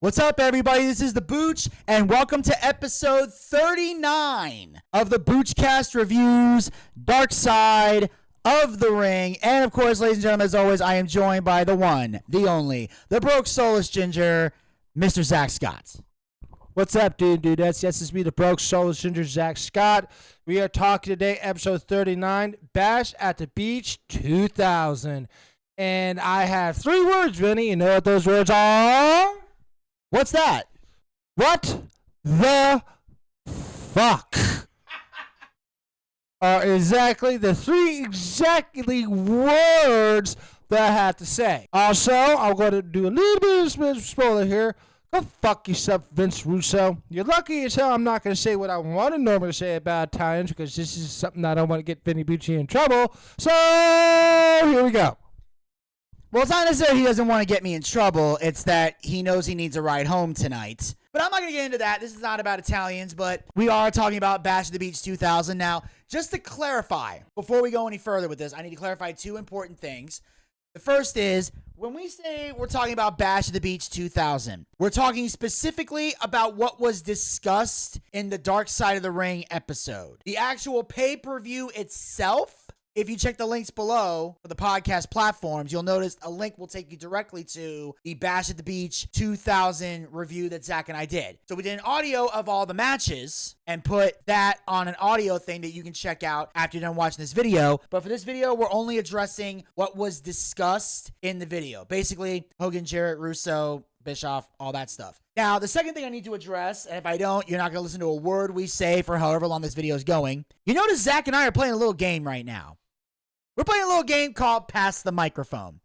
What's up, everybody? This is the Booch, and welcome to episode 39 of the Boochcast reviews, Darkside of the Ring. And of course, ladies and gentlemen, as always, I am joined by the one, the only, the broke soulless ginger, Mr. Zach Scott. What's up, dudettes? Yes, it's me, the broke soulless ginger, Zach Scott. We are talking today, episode 39, Bash at the Beach 2000. And I have three words, Vinny. You know what those words are? What's that? What the fuck are exactly the three words that I have to say. Also, I'm going to do a little bit of spoiler here. Go fuck yourself, Vince Russo. You're lucky as hell I'm not going to say what I want to normally say about Italians because this is something I don't want to get Vinny Bucci in trouble. So, here we go. Well, it's not necessarily he doesn't want to get me in trouble. It's that he knows he needs a ride home tonight. But I'm not going to get into that. This is not about Italians, but we are talking about Bash at the Beach 2000. Now, just to clarify, before we go any further with this, I need to clarify two important things. The first is, when we say we're talking about Bash at the Beach 2000, we're talking specifically about what was discussed in the Darkside of the Ring episode. The actual pay-per-view itself, if you check the links below for the podcast platforms, you'll notice a link will take you directly to the Bash at the Beach 2000 review that Zach and I did. So we did an audio of all the matches and put that on an audio thing that you can check out after you're done watching this video. But for this video, we're only addressing what was discussed in the video. Basically, Hogan, Jarrett, Russo, Bischoff, all that stuff. Now, the second thing I need to address, and if I don't, you're not going to listen to a word we say for however long this video is going. You notice Zach and I are playing a little game right now. We're playing a little game called Pass the Microphone.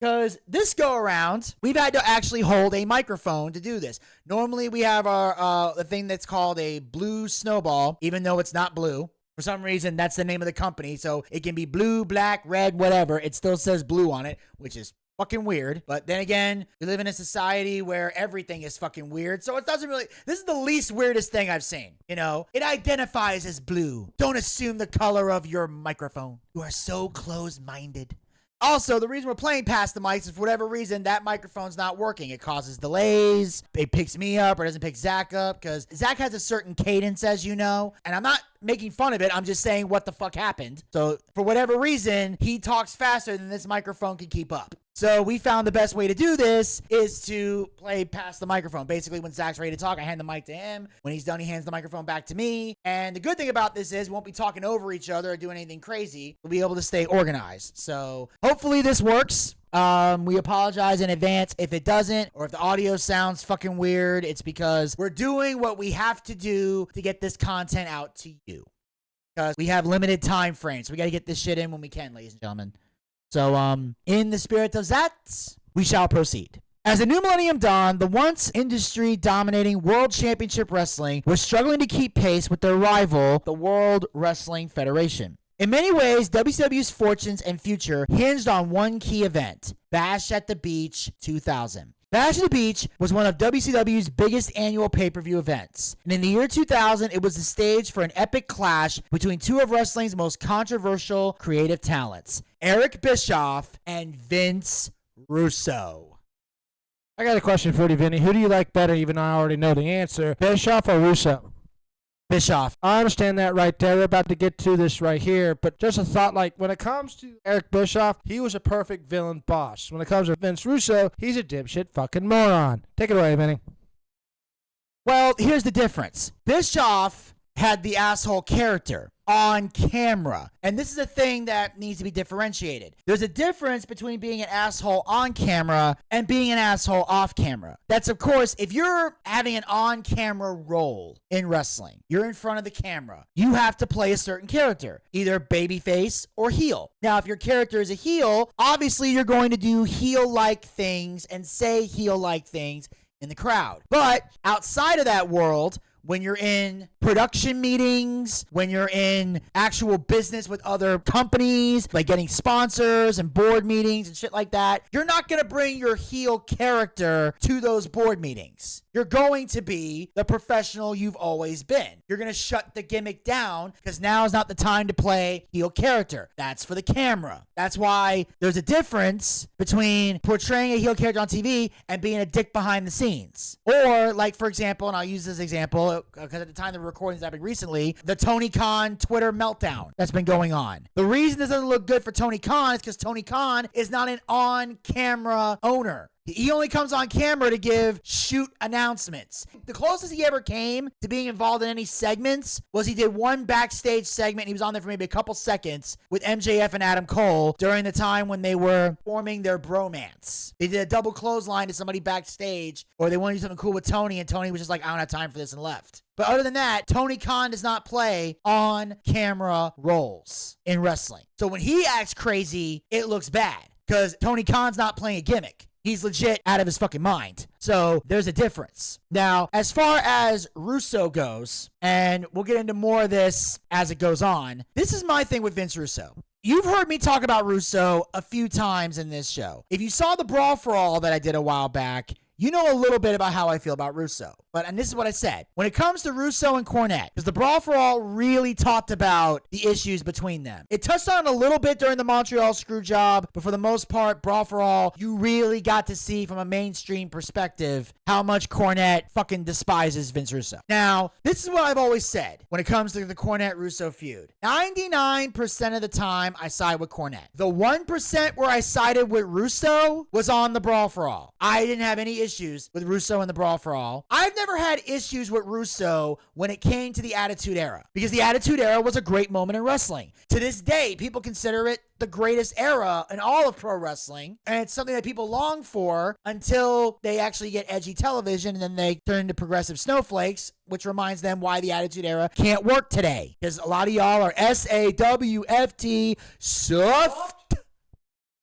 Because this go around, we've had to actually hold a microphone to do this. Normally, we have our the thing that's called a blue snowball, even though it's not blue. For some reason, that's the name of the company. So it can be blue, black, red, whatever. It still says blue on it, which is fucking weird. But then again, we live in a society where everything is fucking weird. So it doesn't really, this is the least weirdest thing I've seen. You know, it identifies as blue. Don't assume the color of your microphone. You are so closed-minded. Also, the reason we're playing past the mics is for whatever reason, that microphone's not working. It causes delays. It picks me up or doesn't pick Zach up because Zach has a certain cadence, as you know. And I'm not making fun of it. I'm just saying what the fuck happened. So for whatever reason, he talks faster than this microphone can keep up. So we found the best way to do this is to play past the microphone. Basically, when Zach's ready to talk, I hand the mic to him. When he's done, he hands the microphone back to me. And the good thing about this is we won't be talking over each other or doing anything crazy. We'll be able to stay organized. So hopefully this works. We apologize in advance if it doesn't, or if the audio sounds fucking weird. It's because we're doing what we have to do to get this content out to you. Because we have limited time frames. So we got to get this shit in when we can, ladies and gentlemen. So, in the spirit of that, we shall proceed. As the new millennium dawned, the once industry-dominating World Championship Wrestling was struggling to keep pace with their rival, the World Wrestling Federation. In many ways, WCW's fortunes and future hinged on one key event, Bash at the Beach 2000. Bash at the Beach was one of WCW's biggest annual pay-per-view events. And in the year 2000, it was the stage for an epic clash between two of wrestling's most controversial creative talents, Eric Bischoff and Vince Russo. I got a question for you, Vinny. Who do you like better, even though I already know the answer? Bischoff or Russo? Bischoff. I understand that right there. We're about to get to this right here. But just a thought, like, when it comes to Eric Bischoff, he was a perfect villain boss. When it comes to Vince Russo, he's a dipshit fucking moron. Take it away, Vinny. Well, here's the difference. Bischoff had the asshole character on camera. And this is a thing that needs to be differentiated. There's a difference between being an asshole on camera and being an asshole off camera. That's, of course, if you're having an on-camera role in wrestling, you're in front of the camera, you have to play a certain character, either babyface or heel. Now, if your character is a heel, obviously you're going to do heel-like things and say heel-like things in the crowd. But outside of that world, when you're in production meetings, when you're in actual business with other companies, like getting sponsors and board meetings and shit like that, you're not going to bring your heel character to those board meetings. You're going to be the professional you've always been. You're going to shut the gimmick down because now is not the time to play heel character. That's for the camera. That's why there's a difference between portraying a heel character on TV and being a dick behind the scenes. Or, like, for example, and I'll use this example because at the time the recordings happened recently, the Tony Khan Twitter meltdown that's been going on. The reason this doesn't look good for Tony Khan is because Tony Khan is not an on-camera owner. He only comes on camera to give shoot announcements. The closest he ever came to being involved in any segments was he did one backstage segment. And he was on there for maybe a couple seconds with MJF and Adam Cole during the time when they were forming their bromance. They did a double clothesline to somebody backstage, or they wanted to do something cool with Tony, and Tony was just like, I don't have time for this, and left. But other than that, Tony Khan does not play on-camera roles in wrestling. So when he acts crazy, it looks bad because Tony Khan's not playing a gimmick. He's legit out of his fucking mind. So there's a difference. Now, as far as Russo goes, and we'll get into more of this as it goes on, this is my thing with Vince Russo. You've heard me talk about Russo a few times in this show. If you saw the Brawl for All that I did a while back, you know a little bit about how I feel about Russo. And this is what I said. When it comes to Russo and Cornette, because the Brawl for All really talked about the issues between them. It touched on it a little bit during the Montreal Screwjob, but for the most part, Brawl for All, you really got to see from a mainstream perspective how much Cornette fucking despises Vince Russo. Now, this is what I've always said when it comes to the Cornette-Russo feud. 99% of the time, I side with Cornette. The 1% where I sided with Russo was on the Brawl for All. I didn't have any issues with Russo and the Brawl for All. I've never had issues with Russo when it came to the Attitude Era, because the Attitude Era was a great moment in wrestling. To this day, people consider it the greatest era in all of pro wrestling, and it's something that people long for until they actually get edgy television, and then they turn into progressive snowflakes, which reminds them why the Attitude Era can't work today, because a lot of y'all are SAWFT soft.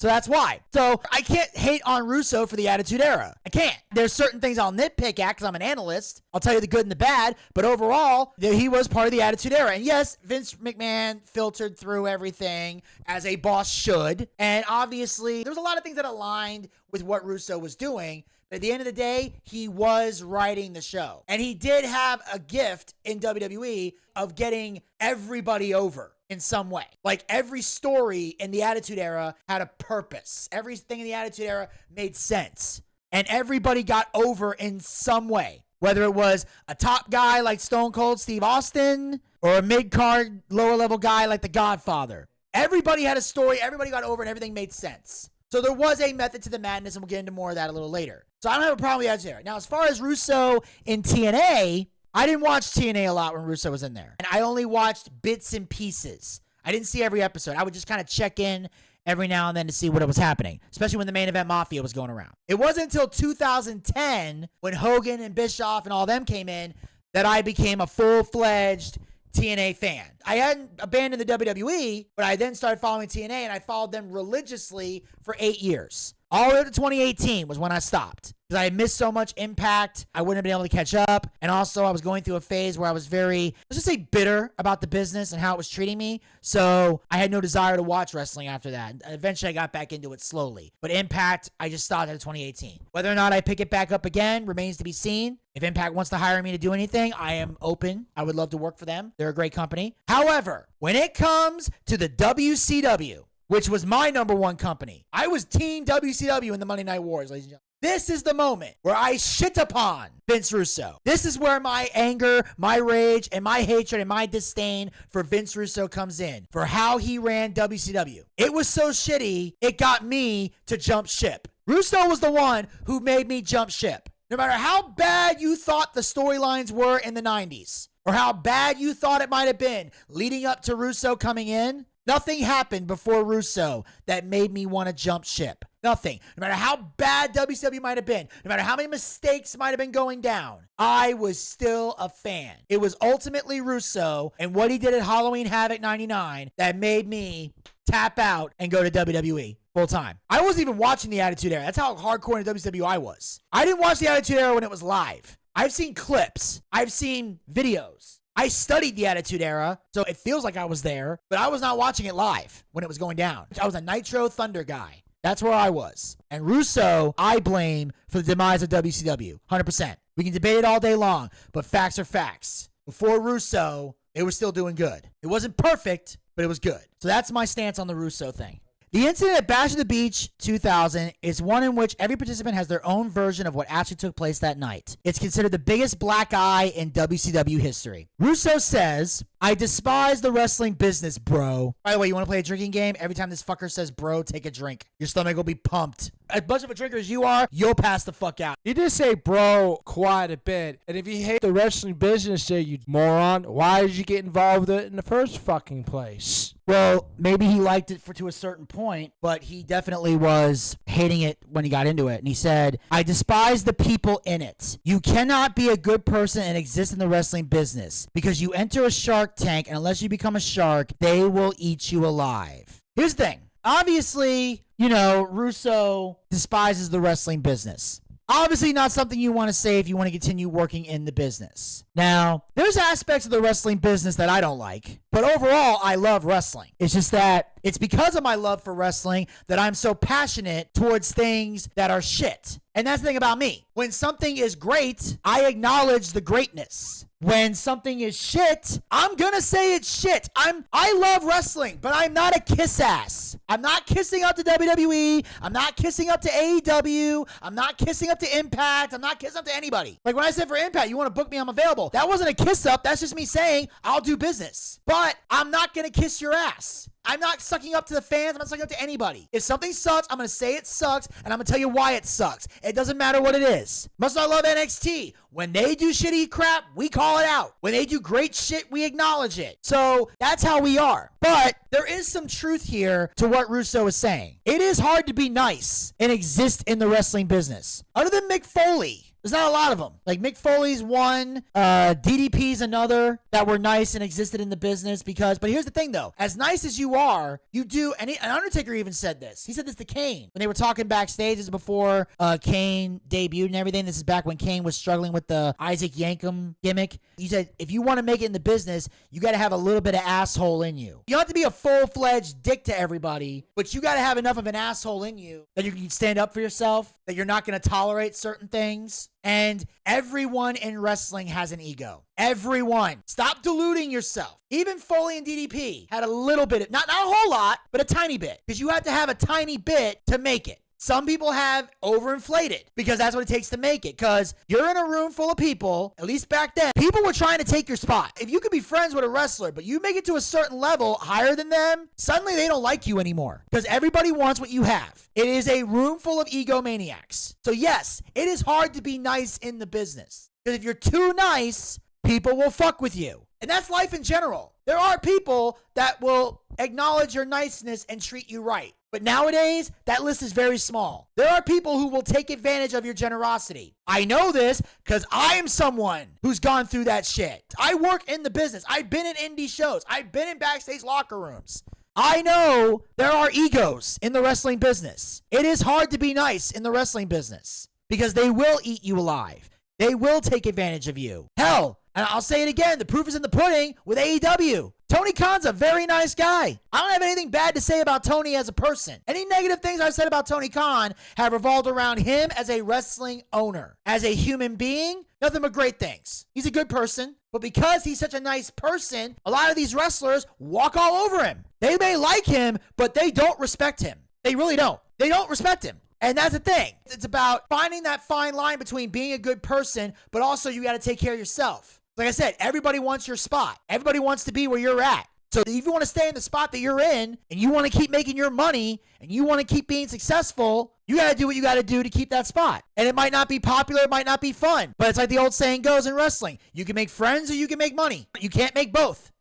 So that's why. So I can't hate on Russo for the Attitude Era. I can't. There's certain things I'll nitpick at because I'm an analyst. I'll tell you the good and the bad. But overall, he was part of the Attitude Era. And yes, Vince McMahon filtered through everything as a boss should. And obviously, there was a lot of things that aligned with what Russo was doing. But at the end of the day, he was writing the show. And he did have a gift in WWE of getting everybody over in some way. Like, every story in the Attitude Era had a purpose. Everything in the Attitude Era made sense. And everybody got over in some way. Whether it was a top guy like Stone Cold Steve Austin or a mid-card, lower-level guy like The Godfather. Everybody had a story, everybody got over, and everything made sense. So there was a method to the madness, and we'll get into more of that a little later. So I don't have a problem with the Attitude Era. Now, as far as Russo in TNA, I didn't watch TNA a lot when Russo was in there. And I only watched bits and pieces. I didn't see every episode. I would just kind of check in every now and then to see what was happening, especially when the Main Event Mafia was going around. It wasn't until 2010 when Hogan and Bischoff and all them came in that I became a full-fledged TNA fan. I hadn't abandoned the WWE, but I then started following TNA, and I followed them religiously for 8 years. All the way to 2018 was when I stopped because I had missed so much Impact. I wouldn't have been able to catch up. And also, I was going through a phase where I was very, let's just say, bitter about the business and how it was treating me. So I had no desire to watch wrestling after that. Eventually, I got back into it slowly. But Impact, I just stopped at 2018. Whether or not I pick it back up again remains to be seen. If Impact wants to hire me to do anything, I am open. I would love to work for them. They're a great company. However, when it comes to the WCW, which was my number one company, I was Team WCW in the Monday Night Wars, ladies and gentlemen. This is the moment where I shit upon Vince Russo. This is where my anger, my rage, and my hatred and my disdain for Vince Russo comes in, for how he ran WCW. It was so shitty, it got me to jump ship. Russo was the one who made me jump ship. No matter how bad you thought the storylines were in the 90s, or how bad you thought it might have been leading up to Russo coming in, nothing happened before Russo that made me want to jump ship. Nothing. No matter how bad WCW might have been, no matter how many mistakes might have been going down, I was still a fan. It was ultimately Russo and what he did at Halloween Havoc 99 that made me tap out and go to WWE full time. I wasn't even watching the Attitude Era. That's how hardcore in WCW I was. I didn't watch the Attitude Era when it was live. I've seen clips. I've seen videos. I studied the Attitude Era, so it feels like I was there, but I was not watching it live when it was going down. I was a Nitro Thunder guy. That's where I was. And Russo, I blame for the demise of WCW, 100%. We can debate it all day long, but facts are facts. Before Russo, it was still doing good. It wasn't perfect, but it was good. So that's my stance on the Russo thing. The incident at Bash at the Beach 2000 is one in which every participant has their own version of what actually took place that night. It's considered the biggest black eye in WCW history. Russo says, I despise the wrestling business, bro. By the way, you want to play a drinking game? Every time this fucker says bro, take a drink. Your stomach will be pumped. As much of a drinker as you are, you'll pass the fuck out. You did say bro quite a bit. And if you hate the wrestling business, you moron, why did you get involved with it in the first fucking place? Well, maybe he liked it to a certain point, but he definitely was hating it when he got into it. And he said, I despise the people in it. You cannot be a good person and exist in the wrestling business because you enter a shark tank, and unless you become a shark, they will eat you alive. Here's the thing. Obviously, Russo despises the wrestling business. Obviously not something you want to say if you want to continue working in the business. Now, there's aspects of the wrestling business that I don't like, but overall, I love wrestling. It's just that it's because of my love for wrestling that I'm so passionate towards things that are shit. And that's the thing about me. When something is great, I acknowledge the greatness. When something is shit, I'm gonna say it's shit. I love wrestling, but I'm not a kiss ass. I'm not kissing up to WWE. I'm not kissing up to AEW. I'm not kissing up to Impact. I'm not kissing up to anybody. Like when I said for Impact, you want to book me, I'm available. That wasn't a kiss up. That's just me saying I'll do business. But I'm not gonna kiss your ass. I'm not sucking up to the fans. I'm not sucking up to anybody. If something sucks, I'm going to say it sucks, and I'm going to tell you why it sucks. It doesn't matter what it is. Must I love NXT? When they do shitty crap, we call it out. When they do great shit, we acknowledge it. So that's how we are. But there is some truth here to what Russo is saying. It is hard to be nice and exist in the wrestling business. Other than Mick Foley, there's not a lot of them. Like Mick Foley's one, DDP's another that were nice and existed in the business but here's the thing though, as nice as you are, you do, and Undertaker even said this. He said this to Kane when they were talking backstage. This is before Kane debuted and everything. This is back when Kane was struggling with the Isaac Yankem gimmick. He said, if you want to make it in the business, you got to have a little bit of asshole in you. You don't have to be a full-fledged dick to everybody, but you got to have enough of an asshole in you that you can stand up for yourself, that you're not going to tolerate certain things. And everyone in wrestling has an ego. Everyone. Stop deluding yourself. Even Foley and DDP had a little bit, not a whole lot, but a tiny bit. Because you have to have a tiny bit to make it. Some people have overinflated because that's what it takes to make it. Because you're in a room full of people, at least back then, people were trying to take your spot. If you could be friends with a wrestler, but you make it to a certain level higher than them, suddenly they don't like you anymore because everybody wants what you have. It is a room full of egomaniacs. So yes, it is hard to be nice in the business because if you're too nice, people will fuck with you. And that's life in general. There are people that will acknowledge your niceness and treat you right. But nowadays, that list is very small. There are people who will take advantage of your generosity. I know this because I am someone who's gone through that shit. I work in the business. I've been in indie shows. I've been in backstage locker rooms. I know there are egos in the wrestling business. It is hard to be nice in the wrestling business because they will eat you alive. They will take advantage of you. Hell, and I'll say it again, the proof is in the pudding with AEW. Tony Khan's a very nice guy. I don't have anything bad to say about Tony as a person. Any negative things I've said about Tony Khan have revolved around him as a wrestling owner. As a human being, nothing but great things. He's a good person, but because he's such a nice person, a lot of these wrestlers walk all over him. They may like him, but they don't respect him. They really don't. They don't respect him. And that's the thing. It's about finding that fine line between being a good person, but also you got to take care of yourself. Like I said, everybody wants your spot. Everybody wants to be where you're at. So if you want to stay in the spot that you're in and you want to keep making your money and you want to keep being successful, you got to do what you got to do to keep that spot. And it might not be popular, it might not be fun, but it's like the old saying goes in wrestling. You can make friends or you can make money. You can't make both.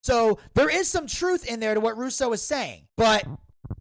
So there is some truth in there to what Russo is saying, but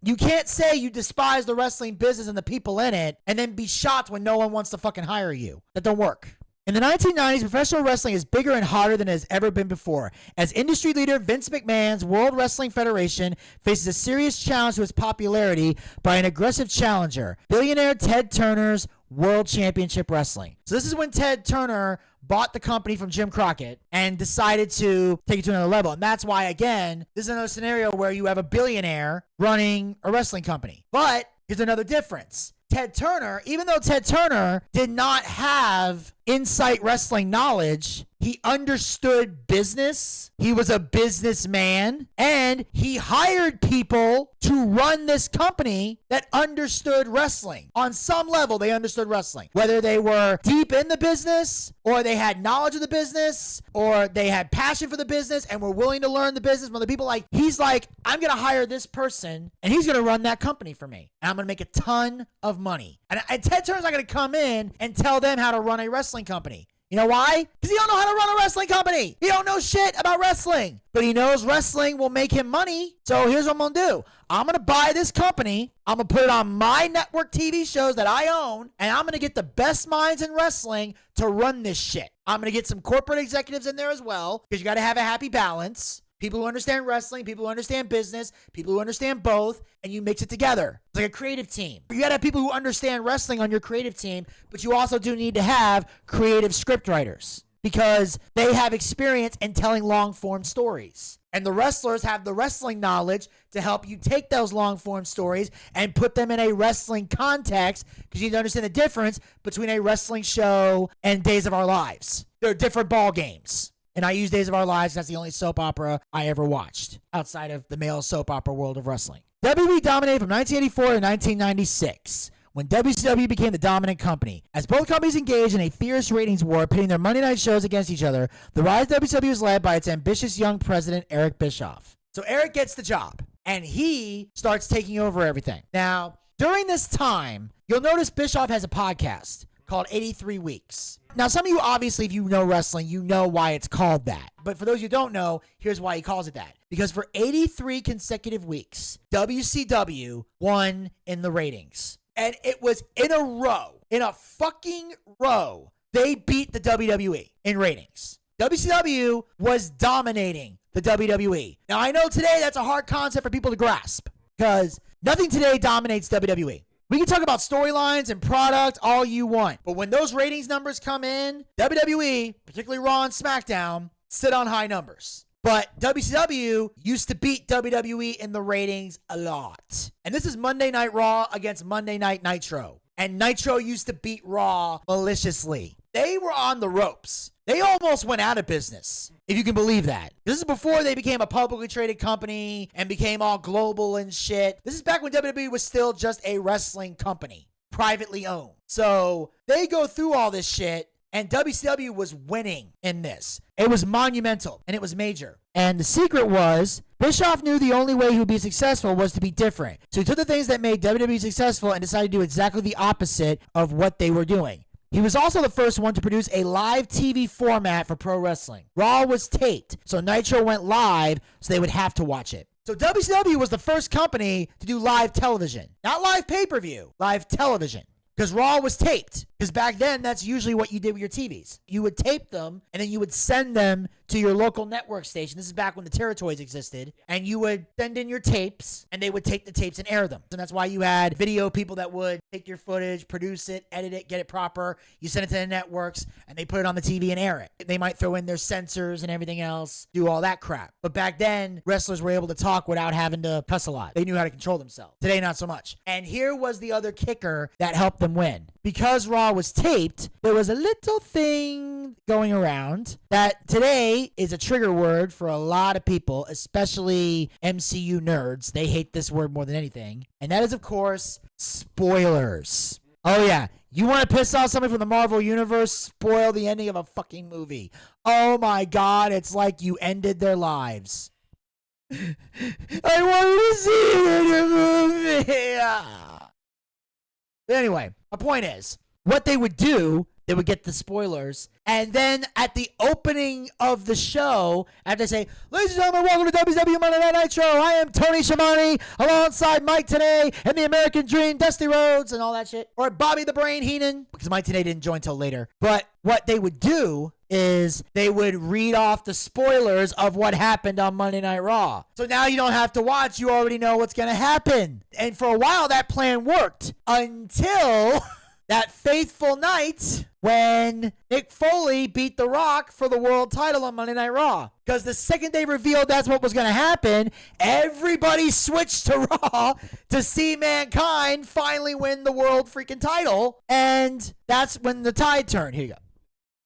you can't say you despise the wrestling business and the people in it and then be shocked when no one wants to fucking hire you. That don't work. In the 1990s, professional wrestling is bigger and hotter than it has ever been before. As industry leader Vince McMahon's World Wrestling Federation faces a serious challenge to its popularity by an aggressive challenger, billionaire Ted Turner's World Championship Wrestling. So this is when Ted Turner bought the company from Jim Crockett and decided to take it to another level. And that's why, again, this is another scenario where you have a billionaire running a wrestling company. But here's another difference. Ted Turner, even though Ted Turner did not have insight wrestling knowledge, he understood business. He was a businessman, and he hired people to run this company that understood wrestling. On some level, they understood wrestling. Whether they were deep in the business, or they had knowledge of the business, or they had passion for the business and were willing to learn the business from other people. Like, he's like, I'm going to hire this person, and he's going to run that company for me. And I'm going to make a ton of money. And Ted Turner's not going to come in and tell them how to run a wrestling company. You know why? Because he don't know how to run a wrestling company. He don't know shit about wrestling. But he knows wrestling will make him money. So here's what I'm going to do. I'm going to buy this company. I'm going to put it on my network TV shows that I own. And I'm going to get the best minds in wrestling to run this shit. I'm going to get some corporate executives in there as well. Because you got to have a happy balance. People who understand wrestling, people who understand business, people who understand both, and you mix it together. It's like a creative team. You gotta have people who understand wrestling on your creative team, but you also do need to have creative script writers because they have experience in telling long-form stories. And the wrestlers have the wrestling knowledge to help you take those long-form stories and put them in a wrestling context because you need to understand the difference between a wrestling show and Days of Our Lives. They're different ball games. And I use Days of Our Lives. That's the only soap opera I ever watched outside of the male soap opera world of wrestling. WWE dominated from 1984 to 1996 when WCW became the dominant company. As both companies engaged in a fierce ratings war, pitting their Monday night shows against each other, the rise of WCW was led by its ambitious young president, Eric Bischoff. So Eric gets the job, and he starts taking over everything. Now, during this time, you'll notice Bischoff has a podcast called 83 Weeks. Now, some of you, obviously, if you know wrestling, you know why it's called that. But for those who don't know, here's why he calls it that. Because for 83 consecutive weeks, WCW won in the ratings. And it was in a row, in a fucking row, they beat the WWE in ratings. WCW was dominating the WWE. Now, I know today that's a hard concept for people to grasp because nothing today dominates WWE. We can talk about storylines and product all you want, but when those ratings numbers come in, WWE, particularly Raw and SmackDown, sit on high numbers. But WCW used to beat WWE in the ratings a lot. And this is Monday Night Raw against Monday Night Nitro. And Nitro used to beat Raw maliciously. They were on the ropes. They almost went out of business, if you can believe that. This is before they became a publicly traded company and became all global and shit. This is back when WWE was still just a wrestling company, privately owned. So they go through all this shit, and WCW was winning in this. It was monumental, and it was major. And the secret was, Bischoff knew the only way he would be successful was to be different. So he took the things that made WWE successful and decided to do exactly the opposite of what they were doing. He was also the first one to produce a live TV format for pro wrestling. Raw was taped, so Nitro went live, so they would have to watch it. So WCW was the first company to do live television. Not live pay-per-view, live television. Because Raw was taped. Because back then, that's usually what you did with your TVs. You would tape them, and then you would send them to your local network station. This is back when the territories existed. And you would send in your tapes, and they would take the tapes and air them. And that's why you had video people that would take your footage, produce it, edit it, get it proper. You send it to the networks, and they put it on the TV and air it. They might throw in their censors and everything else, do all that crap. But back then, wrestlers were able to talk without having to cuss a lot. They knew how to control themselves. Today, not so much. And here was the other kicker that helped them win. Because Raw was taped, there was a little thing going around that today is a trigger word for a lot of people, especially MCU nerds. They hate this word more than anything. And that is, of course, spoilers. Oh, yeah. You want to piss off somebody from the Marvel Universe? Spoil the ending of a fucking movie. Oh, my God. It's like you ended their lives. I wanted to see it in a movie. But anyway, my point is, what they would do, they would get the spoilers, and then at the opening of the show, after they say, ladies and gentlemen, welcome to WCW Monday Night Nitro. I am Tony Schiavone, alongside Mike Tenay and the American Dream, Dusty Rhodes, and all that shit. Or Bobby the Brain Heenan, because Mike Tenay didn't join till later. But what they would do is they would read off the spoilers of what happened on Monday Night Raw. So now you don't have to watch. You already know what's going to happen. And for a while, that plan worked until that faithful night when Mick Foley beat The Rock for the world title on Monday Night Raw. Because the second they revealed that's what was going to happen, everybody switched to Raw to see Mankind finally win the world freaking title. And that's when the tide turned. Here you go.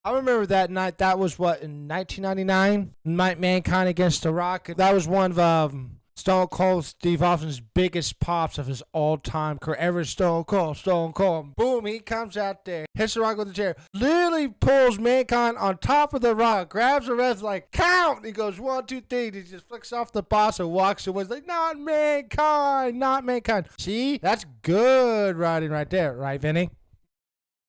I remember that night. That was what, in 1999? Mankind against The Rock. That was one of Stone Cold Steve Austin's biggest pops of his all-time career. Ever Stone Cold. Boom, he comes out there, hits The Rock with the chair, literally pulls Mankind on top of The Rock, grabs the ref like, count! He goes, 1, 2, 3. He just flicks off the boss and walks away. He's like, not Mankind. See? That's good writing right there, right, Vinny?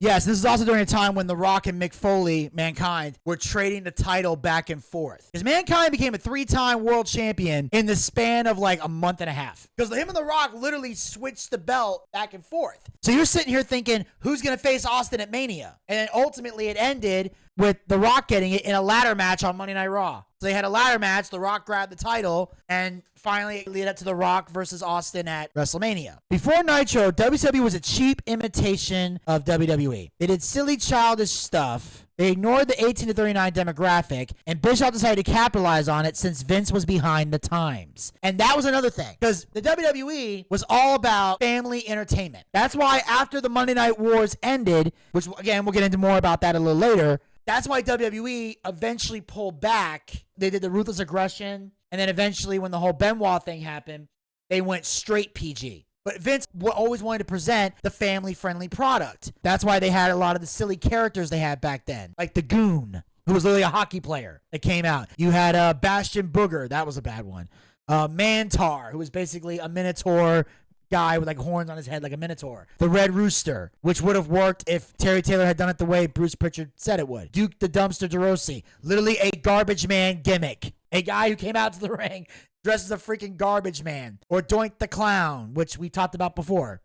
Yes, this is also during a time when The Rock and Mick Foley, Mankind, were trading the title back and forth. Because Mankind became a 3-time world champion in the span of like a month and a half. Because him and The Rock literally switched the belt back and forth. So you're sitting here thinking, who's going to face Austin at Mania? And then ultimately it ended with The Rock getting it in a ladder match on Monday Night Raw. So they had a ladder match, The Rock grabbed the title, and finally it led up to The Rock versus Austin at WrestleMania. Before Nitro, WWE was a cheap imitation of WWE. They did silly, childish stuff. They ignored the 18 to 39 demographic, and Bischoff decided to capitalize on it since Vince was behind the times. And that was another thing, because the WWE was all about family entertainment. That's why after the Monday Night Wars ended, which again, we'll get into more about that a little later, that's why WWE eventually pulled back. They did the Ruthless Aggression, and then eventually when the whole Benoit thing happened, they went straight PG. But Vince always wanted to present the family-friendly product. That's why they had a lot of the silly characters they had back then, like the Goon, who was literally a hockey player that came out. You had Bastion Booger. That was a bad one. Mantar, who was basically a Minotaur guy with like horns on his head like a Minotaur. The Red Rooster, which would have worked if Terry Taylor had done it the way Bruce Pritchard said it would. Duke the Dumpster DeRossi, literally a garbage man gimmick. A guy who came out to the ring dressed as a freaking garbage man. Or Doink the Clown, which we talked about before.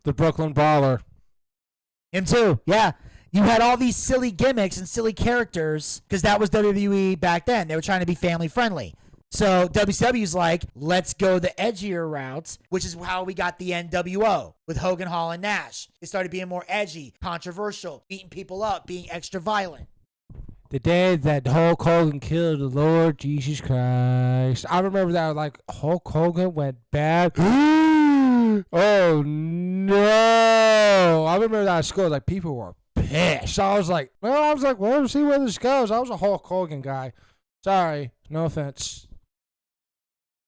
The Brooklyn Brawler. Him too, yeah. You had all these silly gimmicks and silly characters because that was WWE back then. They were trying to be family friendly. So WCW's like, let's go the edgier routes, which is how we got the NWO with Hogan, Hall, and Nash. They started being more edgy, controversial, beating people up, being extra violent. The day that Hulk Hogan killed the Lord Jesus Christ. I remember that, like, Hulk Hogan went bad. Oh, no. I remember that at school, like, people were pissed. I was like, well, see where this goes. I was a Hulk Hogan guy. Sorry, no offense.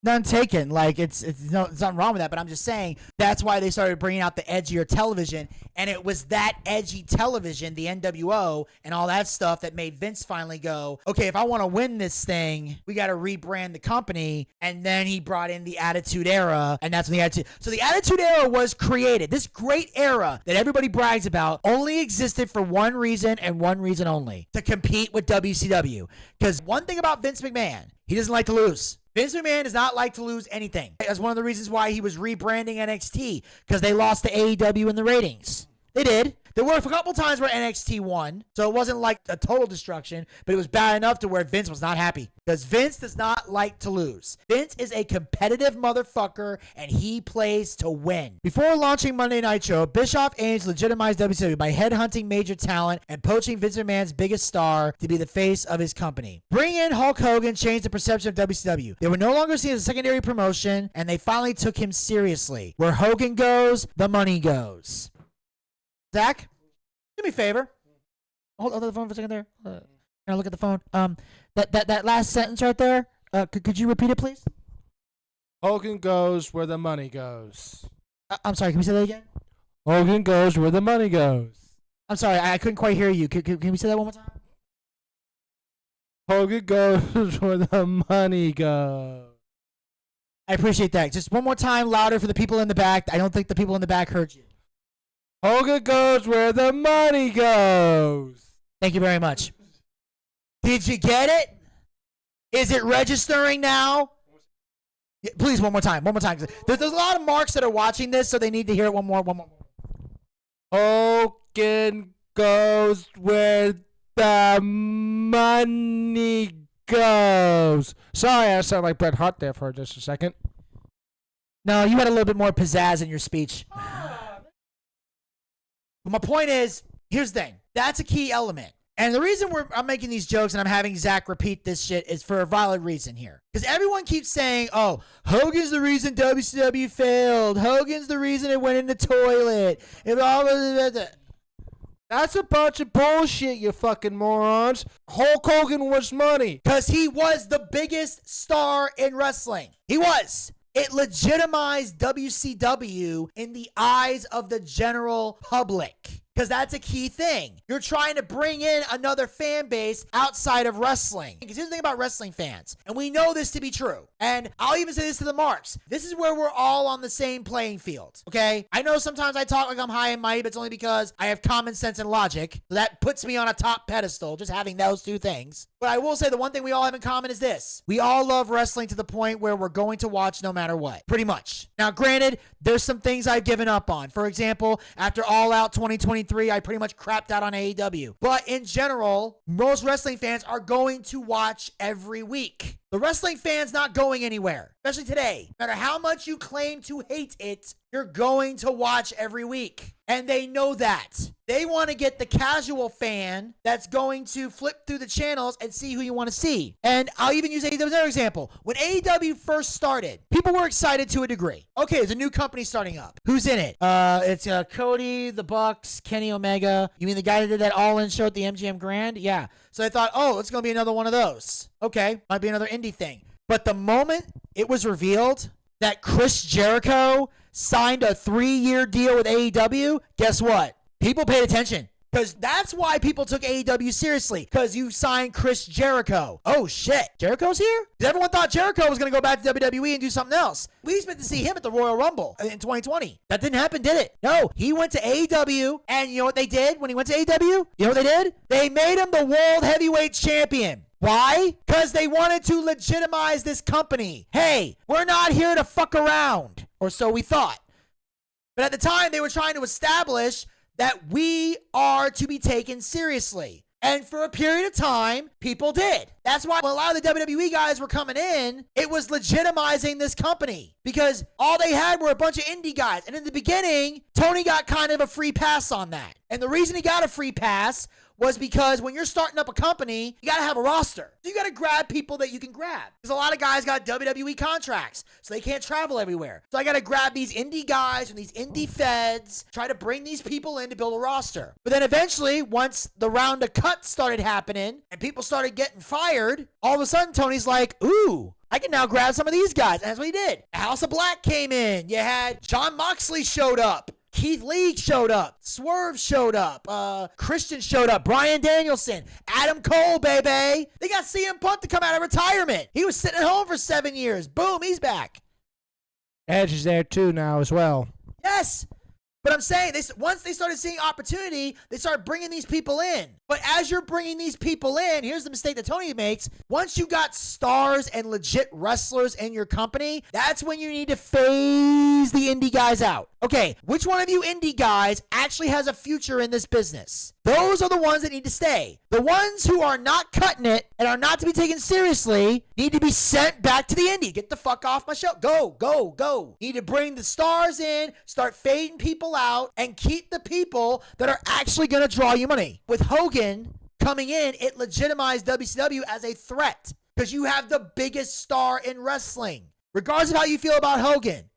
None taken. Like, it's nothing wrong with that, but I'm just saying that's why they started bringing out the edgier television, and it was that edgy television, the NWO, and all that stuff that made Vince finally go, okay, if I want to win this thing, we got to rebrand the company, and then he brought in the Attitude Era, and that's when the Attitude... So the Attitude Era was created. This great era that everybody brags about only existed for one reason and one reason only, to compete with WCW. Because one thing about Vince McMahon, he doesn't like to lose. Vince McMahon does not like to lose anything. That's one of the reasons why he was rebranding NXT, because they lost to AEW in the ratings. They did. There were a couple times where NXT won, so it wasn't like a total destruction, but it was bad enough to where Vince was not happy. Because Vince does not like to lose. Vince is a competitive motherfucker, and he plays to win. Before launching Monday Nitro, Bischoff aims to legitimize WCW by headhunting major talent and poaching Vince McMahon's biggest star to be the face of his company. Bring in Hulk Hogan changed the perception of WCW. They were no longer seen as a secondary promotion, and they finally took him seriously. Where Hogan goes, the money goes. Zach, do me a favor. Hold the phone for a second there. Can I look at the phone? That last sentence right there. Could you repeat it, please? Hogan goes where the money goes. I'm sorry. Can we say that again? Hogan goes where the money goes. I'm sorry. I couldn't quite hear you. Can we say that one more time? Hogan goes where the money goes. I appreciate that. Just one more time, louder for the people in the back. I don't think the people in the back heard you. Hogan goes where the money goes. Thank you very much. Did you get it? Is it registering now? Yeah, please, one more time. One more time. There's a lot of marks that are watching this, so they need to hear it one more. Hogan goes where the money goes. Sorry, I sound like Bret Hart there for just a second. No, you had a little bit more pizzazz in your speech. But my point is, here's the thing. That's a key element. And the reason I'm making these jokes and I'm having Zach repeat this shit is for a valid reason here. Because everyone keeps saying, oh, Hogan's the reason WCW failed. Hogan's the reason it went in the toilet. That's a bunch of bullshit, you fucking morons. Hulk Hogan was money. Because he was the biggest star in wrestling. He was. It legitimized WCW in the eyes of the general public. Because that's a key thing. You're trying to bring in another fan base outside of wrestling. Because here's the thing about wrestling fans, and we know this to be true. And I'll even say this to the marks. This is where we're all on the same playing field, okay? I know sometimes I talk like I'm high and mighty, but it's only because I have common sense and logic. So that puts me on a top pedestal, just having those two things. But I will say the one thing we all have in common is this. We all love wrestling to the point where we're going to watch no matter what. Pretty much. Now, granted, there's some things I've given up on. For example, after All Out 2023, I pretty much crapped out on AEW. But in general, most wrestling fans are going to watch every week. The wrestling fan's not going anywhere, especially today. No matter how much you claim to hate it, you're going to watch every week. And they know that. They want to get the casual fan that's going to flip through the channels and see who you want to see. And I'll even use AEW as another example. When AEW first started, people were excited to a degree. Okay, there's a new company starting up. Who's in it? It's Cody, the Bucks, Kenny Omega. You mean the guy that did that All-In show at the MGM Grand? Yeah. So I thought, oh, it's going to be another one of those. Okay, might be another indie thing. But the moment it was revealed that Chris Jericho signed a 3-year deal with AEW, guess what? People paid attention. Because that's why people took AEW seriously. Because you signed Chris Jericho. Oh, shit. Jericho's here? Because everyone thought Jericho was going to go back to WWE and do something else. We expected to see him at the Royal Rumble in 2020. That didn't happen, did it? No. He went to AEW, and you know what they did when he went to AEW? You know what they did? They made him the World Heavyweight Champion. Why? Because they wanted to legitimize this company. Hey, we're not here to fuck around. Or so we thought. But at the time, they were trying to establish that we are to be taken seriously. And for a period of time, people did. That's why when a lot of the WWE guys were coming in, it was legitimizing this company. Because all they had were a bunch of indie guys. And in the beginning, Tony got kind of a free pass on that. And the reason he got a free pass was because when you're starting up a company, you got to have a roster. So you got to grab people that you can grab. Because a lot of guys got WWE contracts, so they can't travel everywhere. So I got to grab these indie guys from these indie feds, try to bring these people in to build a roster. But then eventually, once the round of cuts started happening and people started getting fired, all of a sudden Tony's like, ooh, I can now grab some of these guys. And that's what he did. House of Black came in. You had John Moxley showed up. Keith Lee showed up. Swerve showed up. Christian showed up. Bryan Danielson. Adam Cole, baby. They got CM Punk to come out of retirement. He was sitting at home for 7 years. Boom, he's back. Edge is there too now as well. Yes. But I'm saying, once they started seeing opportunity, they started bringing these people in. But as you're bringing these people in, here's the mistake that Tony makes. Once you got stars and legit wrestlers in your company, that's when you need to phase the indie guys out. Okay, which one of you indie guys actually has a future in this business? Those are the ones that need to stay. The ones who are not cutting it and are not to be taken seriously need to be sent back to the indie. Get the fuck off my show. Go, go, go. Need to bring the stars in, start fading people out, and keep the people that are actually going to draw you money. With Hogan coming in, it legitimized WCW as a threat because you have the biggest star in wrestling. Regardless of how you feel about Hogan,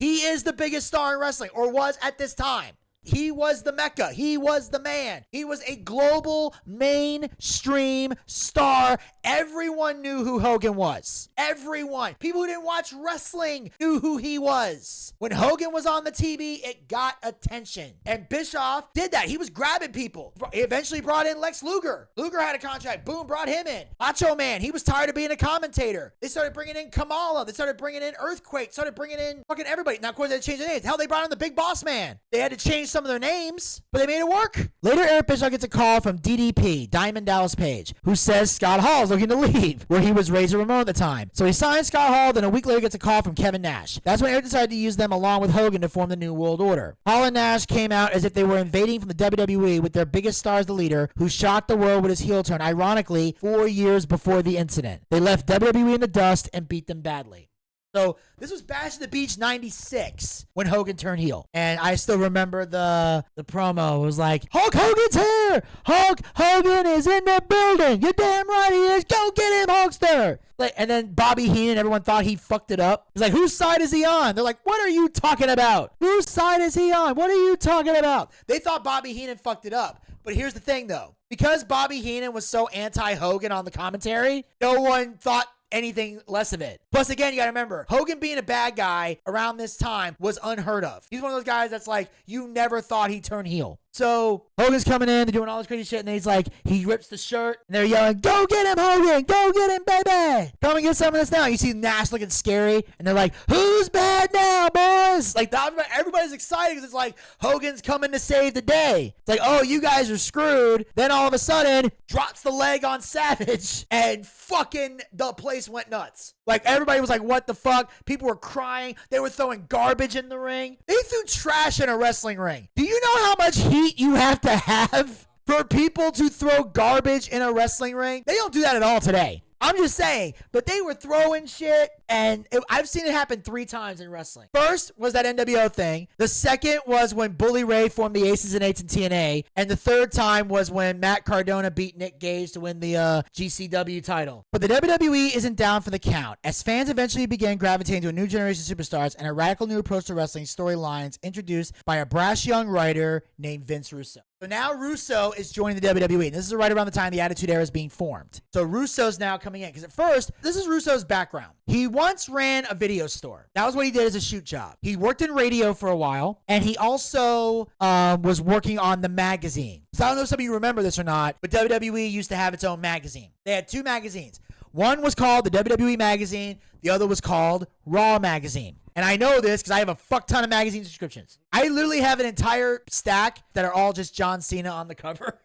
he is the biggest star in wrestling, or was at this time. He was the Mecca. He was the man. He was a global mainstream star. Everyone knew who Hogan was. Everyone. People who didn't watch wrestling knew who he was. When Hogan was on the TV, it got attention. And Bischoff did that. He was grabbing people. He eventually brought in Lex Luger. Luger had a contract. Boom, brought him in. Macho Man. He was tired of being a commentator. They started bringing in Kamala. They started bringing in Earthquake. Started bringing in fucking everybody. Now, of course, they had to change their names. Hell, they brought in the Big Boss Man. They had to change some of their names, but they made it work. Later, Eric Bischoff gets a call from DDP, Diamond Dallas Page, who says Scott Hall is looking to leave, where he was Razor Ramon at the time. So he signs Scott Hall, then a week later gets a call from Kevin Nash. That's when Eric decided to use them along with Hogan to form the New World Order. Hall and Nash came out as if they were invading from the WWE with their biggest star as the leader, who shocked the world with his heel turn, ironically, 4 years before the incident. They left WWE in the dust and beat them badly. So this was Bash at the Beach 96 when Hogan turned heel. And I still remember the promo. It was like, Hulk Hogan's here! Hulk Hogan is in the building! You're damn right he is! Go get him, Hulkster! And then Bobby Heenan, everyone thought he fucked it up. He's like, whose side is he on? They're like, what are you talking about? Whose side is he on? What are you talking about? They thought Bobby Heenan fucked it up. But here's the thing, though. Because Bobby Heenan was so anti-Hogan on the commentary, no one thought anything less of it. Plus, again, you gotta remember, Hogan being a bad guy around this time was unheard of. He's one of those guys that's like, you never thought he'd turn heel. So Hogan's coming in, they're doing all this crazy shit, and then he's like, he rips the shirt, and they're yelling, go get him, Hogan! Go get him, baby! Come and get some of this now. You see Nash looking scary, and they're like, who's bad now, boys? Like, everybody's excited because it's like, Hogan's coming to save the day. It's like, oh, you guys are screwed. Then all of a sudden, drops the leg on Savage, and fucking the place went nuts. Like, everybody was like, what the fuck? People were crying. They were throwing garbage in the ring. They threw trash in a wrestling ring. Do you know how much heat you have to have for people to throw garbage in a wrestling ring? They don't do that at all today. I'm just saying, but they were throwing shit, and I've seen it happen 3 times in wrestling. First was that NWO thing. The second was when Bully Ray formed the Aces and Eights in TNA, and the third time was when Matt Cardona beat Nick Gage to win the GCW title. But the WWE isn't down for the count, as fans eventually began gravitating to a new generation of superstars and a radical new approach to wrestling storylines introduced by a brash young writer named Vince Russo. So now Russo is joining the WWE. And this is right around the time the Attitude Era is being formed. So Russo's now coming in. Because at first, this is Russo's background. He once ran a video store. That was what he did as a shoot job. He worked in radio for a while. And he also was working on the magazine. So I don't know if some of you remember this or not, but WWE used to have its own magazine. They had 2 magazines. One was called the WWE Magazine. The other was called Raw Magazine. And I know this because I have a fuck ton of magazine subscriptions. I literally have an entire stack that are all just John Cena on the cover.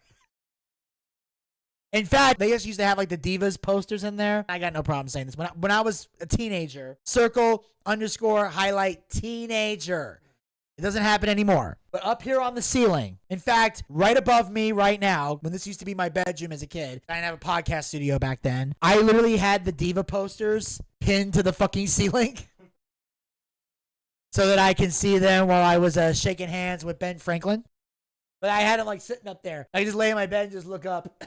In fact, they just used to have like the Divas posters in there. I got no problem saying this. When I was a teenager, _highlight teenager. It doesn't happen anymore. But up here on the ceiling, in fact, right above me right now, when this used to be my bedroom as a kid, I didn't have a podcast studio back then. I literally had the Diva posters pinned to the fucking ceiling. So that I can see them while I was shaking hands with Ben Franklin. But I had them like sitting up there. I just lay in my bed and just look up.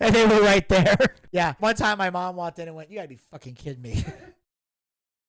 And they were right there. Yeah. One time my mom walked in and went, you gotta be fucking kidding me.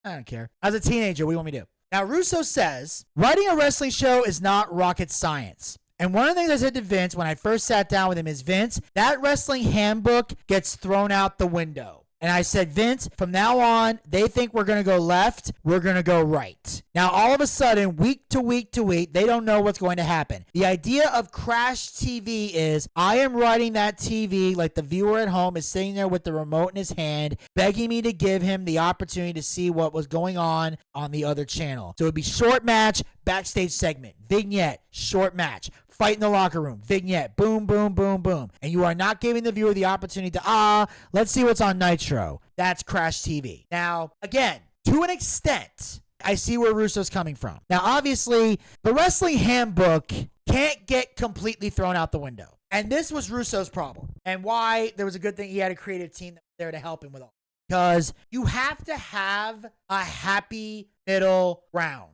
I don't care. As a teenager, what do you want me to do? Now, Russo says, writing a wrestling show is not rocket science. And one of the things I said to Vince when I first sat down with him is, Vince, that wrestling handbook gets thrown out the window. And I said, Vince, from now on, they think we're going to go left, we're going to go right. Now, all of a sudden, week to week to week, they don't know what's going to happen. The idea of Crash TV is, I am writing that TV like the viewer at home is sitting there with the remote in his hand, begging me to give him the opportunity to see what was going on the other channel. So it would be short match, backstage segment, vignette, short match. Fight in the locker room, vignette, boom, boom, boom, boom. And you are not giving the viewer the opportunity to, let's see what's on Nitro. That's Crash TV. Now, again, to an extent, I see where Russo's coming from. Now, obviously, the wrestling handbook can't get completely thrown out the window. And this was Russo's problem. And why there was a good thing he had a creative team that was there to help him with all. Because you have to have a happy middle ground.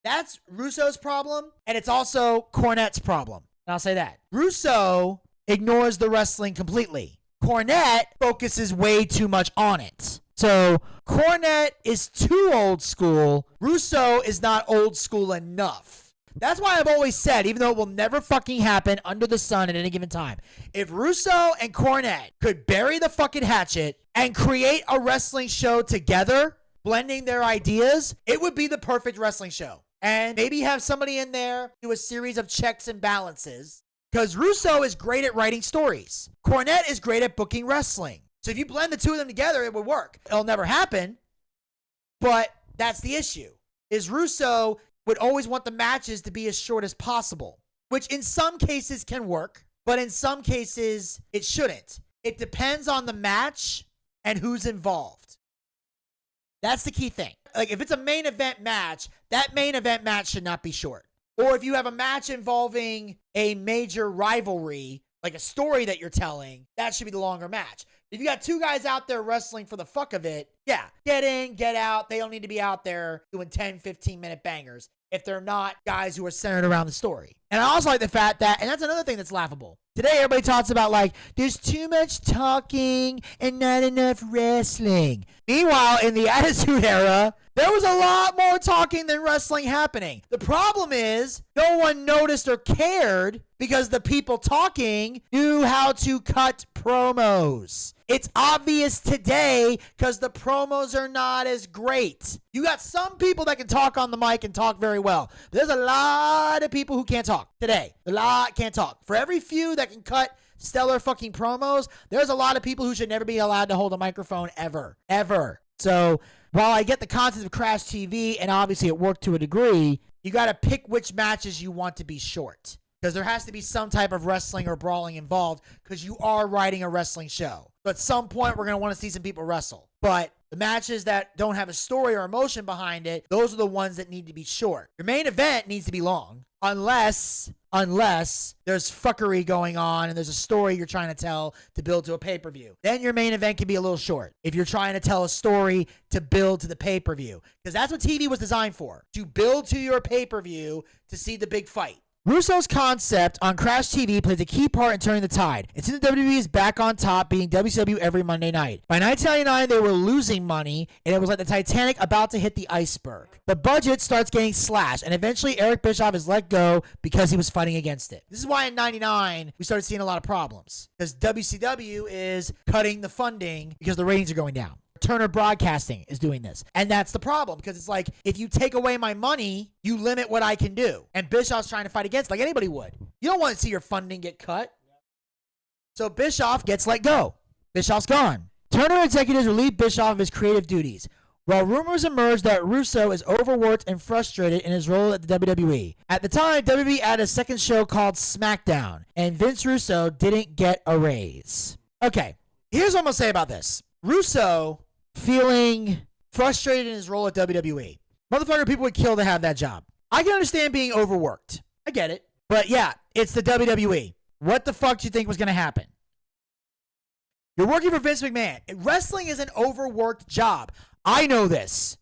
That's Russo's problem, and it's also Cornette's problem. And I'll say that. Russo ignores the wrestling completely. Cornette focuses way too much on it. So Cornette is too old school. Russo is not old school enough. That's why I've always said, even though it will never fucking happen under the sun at any given time, if Russo and Cornette could bury the fucking hatchet and create a wrestling show together, blending their ideas, it would be the perfect wrestling show. And maybe have somebody in there do a series of checks and balances. Because Russo is great at writing stories. Cornette is great at booking wrestling. So if you blend the two of them together, it would work. It'll never happen. But that's the issue. Is Russo would always want the matches to be as short as possible. Which in some cases can work. But in some cases, it shouldn't. It depends on the match and who's involved. That's the key thing. Like, if it's a main event match, that main event match should not be short. Or if you have a match involving a major rivalry, like a story that you're telling, that should be the longer match. If you got two guys out there wrestling for the fuck of it, yeah, get in, get out. They don't need to be out there doing 10, 15-minute bangers if they're not guys who are centered around the story. And I also like the fact that, and that's another thing that's laughable. Today, everybody talks about, like, there's too much talking and not enough wrestling. Meanwhile, in the Attitude Era, there was a lot more talking than wrestling happening. The problem is, no one noticed or cared because the people talking knew how to cut promos. It's obvious today because the promos are not as great. You got some people that can talk on the mic and talk very well. But there's a lot of people who can't talk today. A lot can't talk. For every few that can cut stellar fucking promos, there's a lot of people who should never be allowed to hold a microphone ever. Ever. So while I get the concept of Crash TV, and obviously it worked to a degree, you got to pick which matches you want to be short. Because there has to be some type of wrestling or brawling involved because you are writing a wrestling show. So at some point, we're going to want to see some people wrestle. But the matches that don't have a story or emotion behind it, those are the ones that need to be short. Your main event needs to be long. Unless there's fuckery going on and there's a story you're trying to tell to build to a pay-per-view. Then your main event can be a little short if you're trying to tell a story to build to the pay-per-view. Because that's what TV was designed for, to build to your pay-per-view to see the big fight. Russo's concept on Crash TV plays a key part in turning the tide. It seems the WWE is back on top, beating WCW every Monday night. By 1999, they were losing money, and it was like the Titanic about to hit the iceberg. The budget starts getting slashed, and eventually Eric Bischoff is let go because he was fighting against it. This is why in 99, we started seeing a lot of problems, because WCW is cutting the funding because the ratings are going down. Turner Broadcasting is doing this. And that's the problem, because it's like, if you take away my money, you limit what I can do. And Bischoff's trying to fight against, like anybody would. You don't want to see your funding get cut. So Bischoff gets let go. Bischoff's gone. Turner executives relieve Bischoff of his creative duties, while rumors emerge that Russo is overworked and frustrated in his role at the WWE. At the time, WWE added a second show called SmackDown, and Vince Russo didn't get a raise. Okay, here's what I'm going to say about this. Russo feeling frustrated in his role at WWE. Motherfucker, people would kill to have that job. I can understand being overworked. I get it. But yeah, it's the WWE. What the fuck do you think was going to happen? You're working for Vince McMahon. Wrestling is an overworked job. I know this.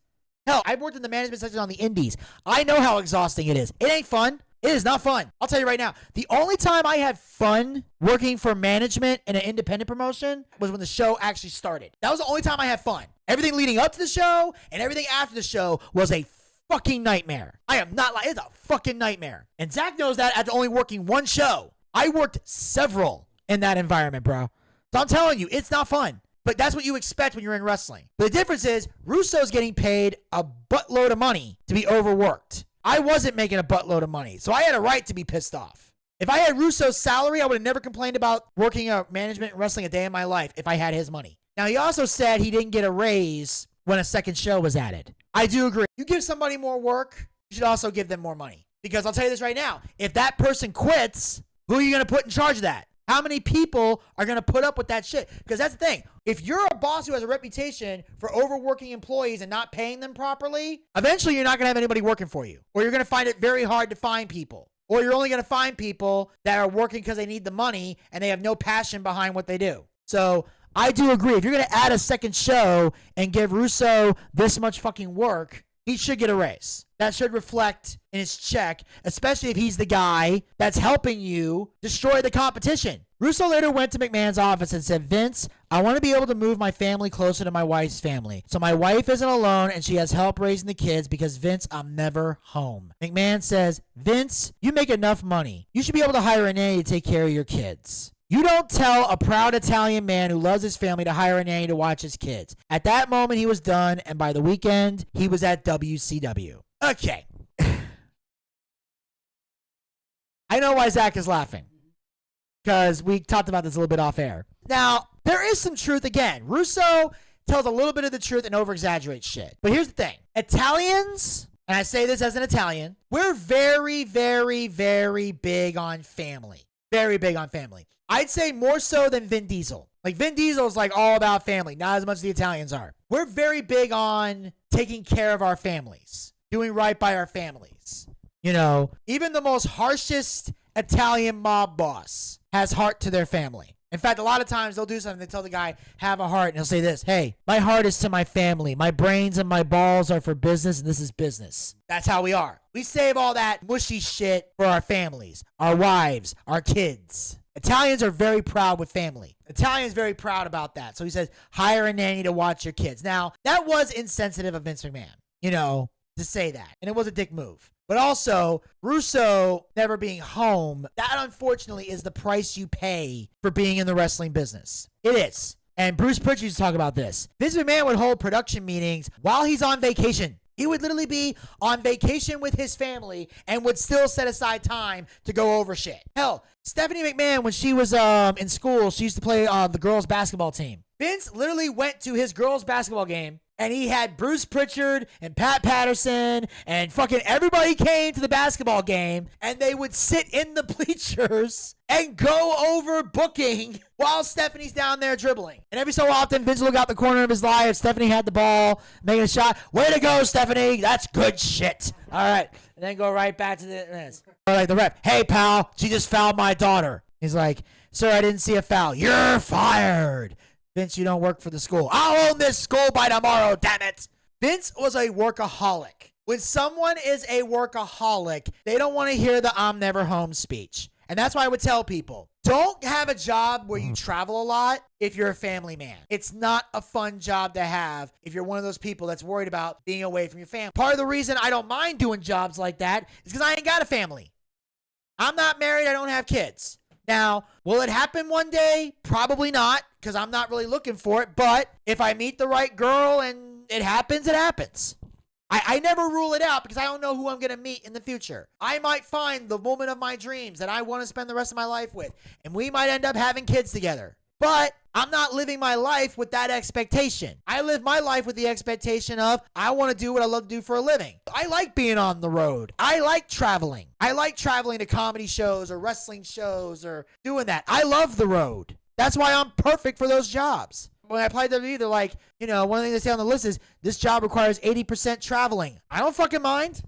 Hell, I've worked in the management section on the indies. I know how exhausting it is. It ain't fun. It is not fun. I'll tell you right now. The only time I had fun working for management in an independent promotion was when the show actually started. That was the only time I had fun. Everything leading up to the show and everything after the show was a fucking nightmare. I am not like, it's a fucking nightmare. And Zach knows that after only working one show. I worked several in that environment, bro. So I'm telling you, it's not fun. But that's what you expect when you're in wrestling. But the difference is, Russo's getting paid a buttload of money to be overworked. I wasn't making a buttload of money, so I had a right to be pissed off. If I had Russo's salary, I would have never complained about working a management and wrestling a day in my life if I had his money. Now, he also said he didn't get a raise when a second show was added. I do agree. You give somebody more work, you should also give them more money. Because I'll tell you this right now, if that person quits, who are you going to put in charge of that? How many people are going to put up with that shit? Because that's the thing. If you're a boss who has a reputation for overworking employees and not paying them properly, eventually you're not going to have anybody working for you. Or you're going to find it very hard to find people. Or you're only going to find people that are working because they need the money and they have no passion behind what they do. So I do agree. If you're going to add a second show and give Russo this much fucking work, he should get a raise. That should reflect in his check, especially if he's the guy that's helping you destroy the competition. Russo later went to McMahon's office and said, Vince, I want to be able to move my family closer to my wife's family. So my wife isn't alone and she has help raising the kids because, Vince, I'm never home. McMahon says, Vince, you make enough money. You should be able to hire a nanny to take care of your kids. You don't tell a proud Italian man who loves his family to hire a nanny to watch his kids. At that moment, he was done, and by the weekend, he was at WCW. Okay. I know why Zach is laughing, because we talked about this a little bit off air. Now, there is some truth again. Russo tells a little bit of the truth and over-exaggerates shit. But here's the thing. Italians, and I say this as an Italian, we're very, very, very big on family. Very big on family. I'd say more so than Vin Diesel. Like, Vin Diesel is like all about family, not as much as the Italians are. We're very big on taking care of our families, doing right by our families. You know, even the most harshest Italian mob boss has heart to their family. In fact, a lot of times they'll do something. They tell the guy, have a heart. And he'll say this, hey, my heart is to my family. My brains and my balls are for business, and this is business. That's how we are. We save all that mushy shit for our families, our wives, our kids. Italians are very proud with family. Italians very proud about that. So he says, hire a nanny to watch your kids. Now, that was insensitive of Vince McMahon, to say that. And it was a dick move. But also, Russo never being home, that unfortunately is the price you pay for being in the wrestling business. It is. And Bruce Pritchard used to talk about this. Vince McMahon would hold production meetings while he's on vacation. He would literally be on vacation with his family and would still set aside time to go over shit. Hell, Stephanie McMahon, when she was in school, she used to play the girls' basketball team. Vince literally went to his girls' basketball game, and he had Bruce Pritchard and Pat Patterson and fucking everybody came to the basketball game, and they would sit in the bleachers and go over booking while Stephanie's down there dribbling. And every so often, Vince would look out the corner of his eye if Stephanie had the ball, making a shot. Way to go, Stephanie. That's good shit. All right. And then go right back to this. Or like the ref. Hey, pal, she just fouled my daughter. He's like, sir, I didn't see a foul. You're fired. Vince, you don't work for the school. I'll own this school by tomorrow, damn it. Vince was a workaholic. When someone is a workaholic, they don't want to hear the I'm never home speech. And that's why I would tell people, don't have a job where you travel a lot if you're a family man. It's not a fun job to have if you're one of those people that's worried about being away from your family. Part of the reason I don't mind doing jobs like that is because I ain't got a family. I'm not married. I don't have kids. Now, will it happen one day? Probably not, because I'm not really looking for it. But if I meet the right girl and it happens, it happens. I never rule it out because I don't know who I'm going to meet in the future. I might find the woman of my dreams that I want to spend the rest of my life with, and we might end up having kids together. But I'm not living my life with that expectation. I live my life with the expectation of I want to do what I love to do for a living. I like being on the road. I like traveling. I like traveling to comedy shows or wrestling shows or doing that. I love the road. That's why I'm perfect for those jobs. When I applied to WWE, they're like, one of the things they say on the list is this job requires 80% traveling. I don't fucking mind.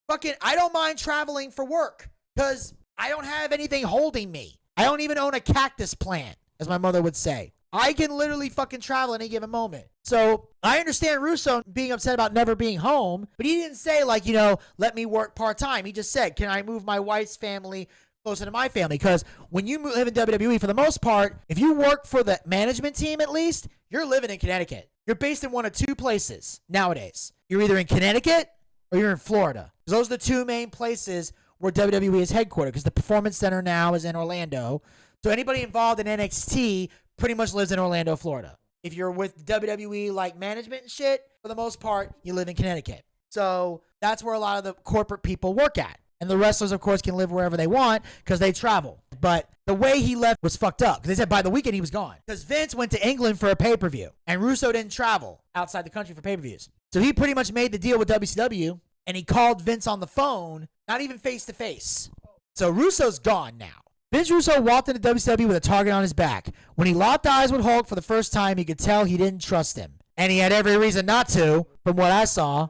I don't mind traveling for work because I don't have anything holding me. I don't even own a cactus plant, as my mother would say. I can literally fucking travel at any given moment. So I understand Russo being upset about never being home, but he didn't say let me work part-time. He just said, can I move my wife's family closer to my family? Because when you live in WWE, for the most part, if you work for the management team at least, you're living in Connecticut. You're based in one of two places nowadays. You're either in Connecticut or you're in Florida. Those are the two main places where WWE is headquartered, because the Performance Center now is in Orlando. So anybody involved in NXT pretty much lives in Orlando, Florida. If you're with WWE like management and shit, for the most part, you live in Connecticut. So that's where a lot of the corporate people work at. And the wrestlers, of course, can live wherever they want because they travel. But the way he left was fucked up, because they said by the weekend he was gone. Because Vince went to England for a pay-per-view, and Russo didn't travel outside the country for pay-per-views. So he pretty much made the deal with WCW, and he called Vince on the phone, not even face-to-face. So Russo's gone now. Vince Russo walked into WCW with a target on his back. When he locked eyes with Hulk for the first time, you could tell he didn't trust him. And he had every reason not to, from what I saw.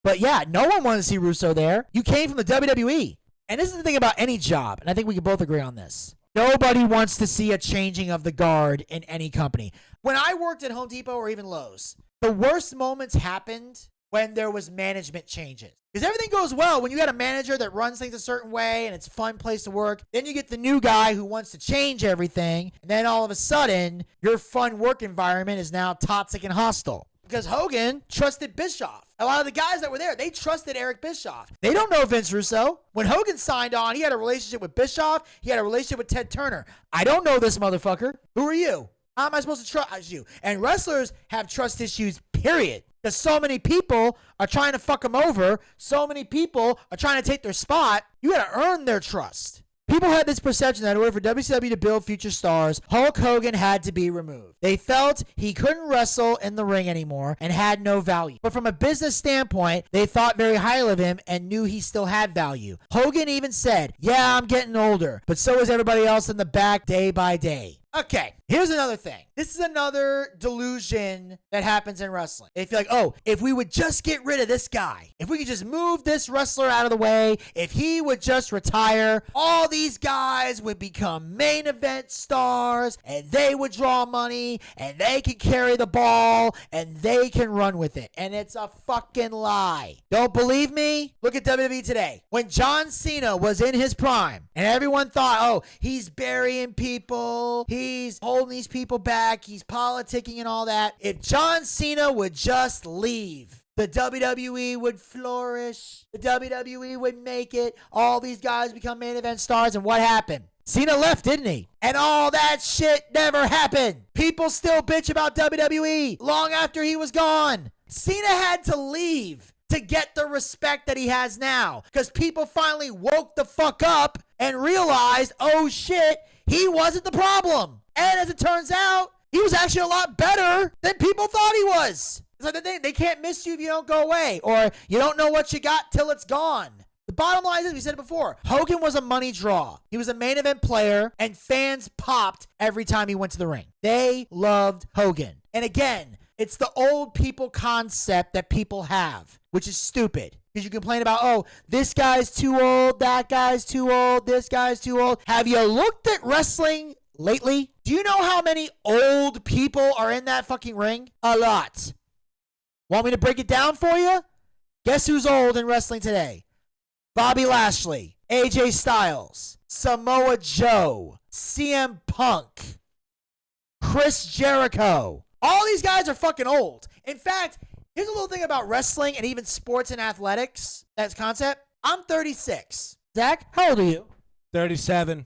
But yeah, no one wanted to see Russo there. You came from the WWE. And this is the thing about any job, and I think we can both agree on this. Nobody wants to see a changing of the guard in any company. When I worked at Home Depot or even Lowe's, the worst moments happened when there was management changes. Because everything goes well when you got a manager that runs things a certain way and it's a fun place to work. Then you get the new guy who wants to change everything. And then all of a sudden, your fun work environment is now toxic and hostile. Because Hogan trusted Bischoff. A lot of the guys that were there, they trusted Eric Bischoff. They don't know Vince Russo. When Hogan signed on, he had a relationship with Bischoff. He had a relationship with Ted Turner. I don't know this motherfucker. Who are you? How am I supposed to trust you? And wrestlers have trust issues, period. Because so many people are trying to fuck them over. So many people are trying to take their spot. You got to earn their trust. People had this perception that in order for WCW to build future stars, Hulk Hogan had to be removed. They felt he couldn't wrestle in the ring anymore and had no value. But from a business standpoint, they thought very highly of him and knew he still had value. Hogan even said, yeah, I'm getting older, but so is everybody else in the back day by day. Okay, here's another thing. This is another delusion that happens in wrestling. They feel like, oh, if we would just get rid of this guy, if we could just move this wrestler out of the way, if he would just retire, all these guys would become main event stars, and they would draw money, and they can carry the ball, and they can run with it. And it's a fucking lie. Don't believe me? Look at WWE today. When John Cena was in his prime, and everyone thought, oh, he's burying people, he's holding these people back, he's politicking and all that. If John Cena would just leave, the WWE would flourish. The WWE would make it. All these guys become main event stars. And what happened? Cena left, didn't he? And all that shit never happened. People still bitch about WWE long after he was gone. Cena had to leave to get the respect that he has now, because people finally woke the fuck up and realized, oh shit, he wasn't the problem. And as it turns out, he was actually a lot better than people thought he was. It's like the thing, they can't miss you if you don't go away, or you don't know what you got till it's gone. The bottom line is, we said it before, Hogan was a money draw. He was a main event player, and fans popped every time he went to the ring. They loved Hogan. And again, it's the old people concept that people have, which is stupid. Because you complain about, oh, this guy's too old, that guy's too old, this guy's too old. Have you looked at wrestling lately? Do you know how many old people are in that fucking ring? A lot. Want me to break it down for you? Guess who's old in wrestling today? Bobby Lashley, AJ Styles, Samoa Joe, CM Punk, Chris Jericho. All these guys are fucking old. In fact, here's a little thing about wrestling and even sports and athletics, that's concept. I'm 36. Zach, how old are you? 37.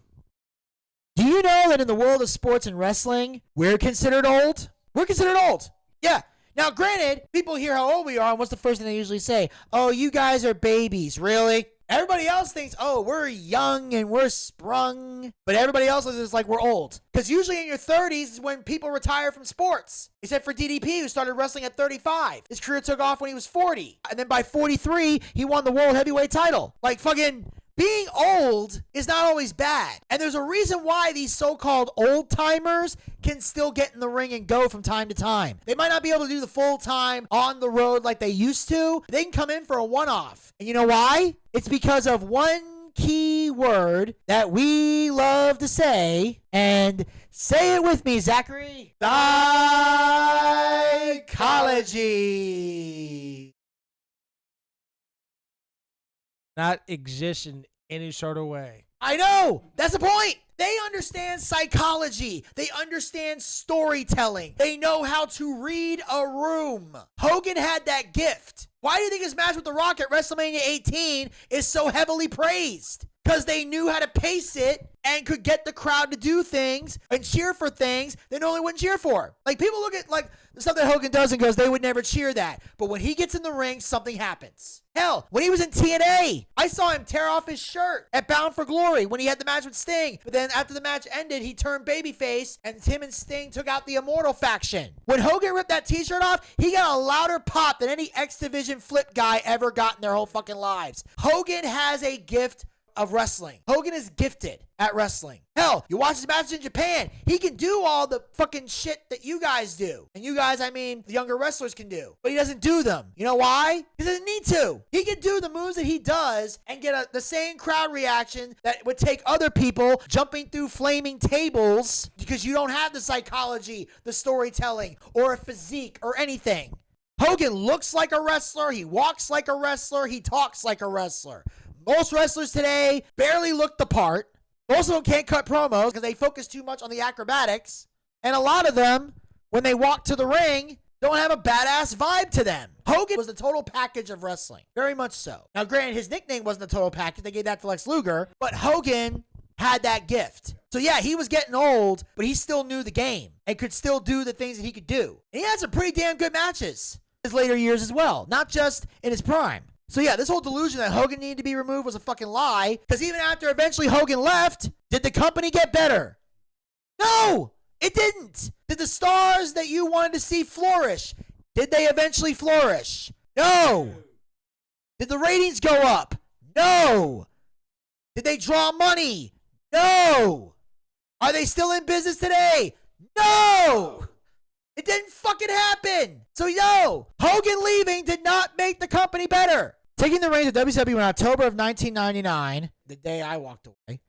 Do you know that in the world of sports and wrestling, we're considered old? We're considered old. Yeah. Now, granted, people hear how old we are, and what's the first thing they usually say? Oh, you guys are babies. Really? Everybody else thinks, oh, we're young and we're sprung. But everybody else is like we're old. Because usually in your 30s is when people retire from sports. Except for DDP, who started wrestling at 35. His career took off when he was 40. And then by 43, he won the World Heavyweight title. Like, fucking being old is not always bad. And there's a reason why these so-called old-timers can still get in the ring and go from time to time. They might not be able to do the full time on the road like they used to. They can come in for a one-off. And you know why? It's because of one key word that we love to say, and say it with me, Zachary. Psychology. Not exist in any sort of way. I know. That's the point. They understand psychology. They understand storytelling. They know how to read a room. Hogan had that gift. Why do you think his match with The Rock at WrestleMania 18 is so heavily praised? Because they knew how to pace it and could get the crowd to do things and cheer for things they normally wouldn't cheer for. Like, people look at like the stuff that Hogan does and goes, they would never cheer that. But when he gets in the ring, something happens. Hell, when he was in TNA, I saw him tear off his shirt at Bound for Glory when he had the match with Sting. But then after the match ended, he turned babyface, and him and Sting took out the Immortal faction. When Hogan ripped that t-shirt off, he got a louder pop than any X Division flip guy ever got in their whole fucking lives. Hogan has a gift of wrestling. Hogan is gifted at wrestling. Hell, you watch his matches in Japan, he can do all the fucking shit that you guys do. And you guys, I mean, the younger wrestlers can do. But he doesn't do them. You know why? He doesn't need to. He can do the moves that he does and get the same crowd reaction that would take other people jumping through flaming tables, because you don't have the psychology, the storytelling, or a physique, or anything. Hogan looks like a wrestler, he walks like a wrestler, he talks like a wrestler. Most wrestlers today barely look the part. Most of them can't cut promos because they focus too much on the acrobatics. And a lot of them, when they walk to the ring, don't have a badass vibe to them. Hogan was the total package of wrestling. Very much so. Now, granted, his nickname wasn't the total package. They gave that to Lex Luger. But Hogan had that gift. So yeah, he was getting old, but he still knew the game and could still do the things that he could do. And he had some pretty damn good matches in his later years as well, not just in his prime. So yeah, this whole delusion that Hogan needed to be removed was a fucking lie, because even after eventually Hogan left, did the company get better? No, it didn't. Did the stars that you wanted to see flourish? Did they eventually flourish? No. Did the ratings go up? No. Did they draw money? No. Are they still in business today? No! It didn't fucking happen. So, yo, Hogan leaving did not make the company better. Taking the reins of WCW in October of 1999, the day I walked away,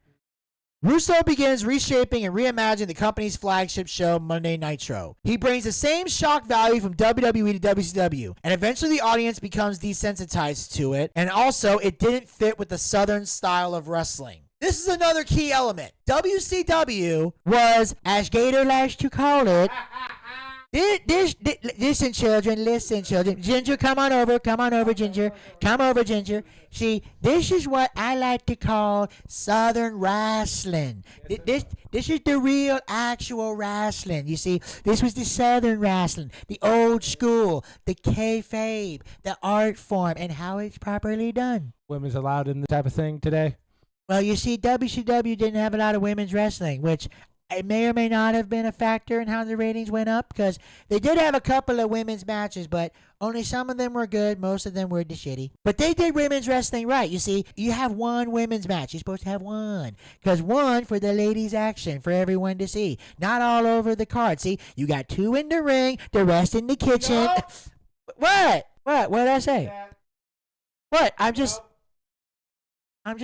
Russo begins reshaping and reimagining the company's flagship show, Monday Nitro. He brings the same shock value from WWE to WCW, and eventually the audience becomes desensitized to it, and also it didn't fit with the Southern style of wrestling. This is another key element. WCW was, as Gator likes to call it, listen, children. Ginger, come on over, Ginger. Come over, Ginger. See, this is what I like to call Southern wrestling. This is the real, actual wrestling. You see, this was the Southern wrestling, the old school, the kayfabe, the art form, and how it's properly done. Women's allowed in this type of thing today? Well, you see, WCW didn't have a lot of women's wrestling, which it may or may not have been a factor in how the ratings went up, because they did have a couple of women's matches, but only some of them were good. Most of them were the shitty. But they did women's wrestling right. You see, you have one women's match. You're supposed to have one, because one for the ladies' action, for everyone to see. Not all over the card. See, you got two in the ring, the rest in the kitchen. No. What? What did I say? Yeah. What? I'm just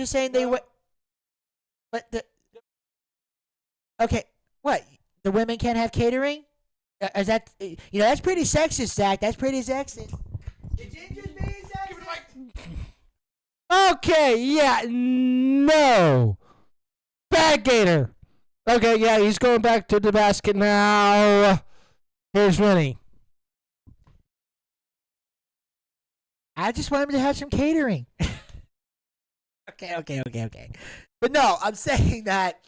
saying they were. But the. Okay, what? The women can't have catering? Is that, that's pretty sexist, Zach. That's pretty sexist. The ginger's being sexist. Okay, yeah, no. Bad Gator. Okay, yeah, he's going back to the basket now. Here's Winnie. I just want him to have some catering. Okay. But no, I'm saying that.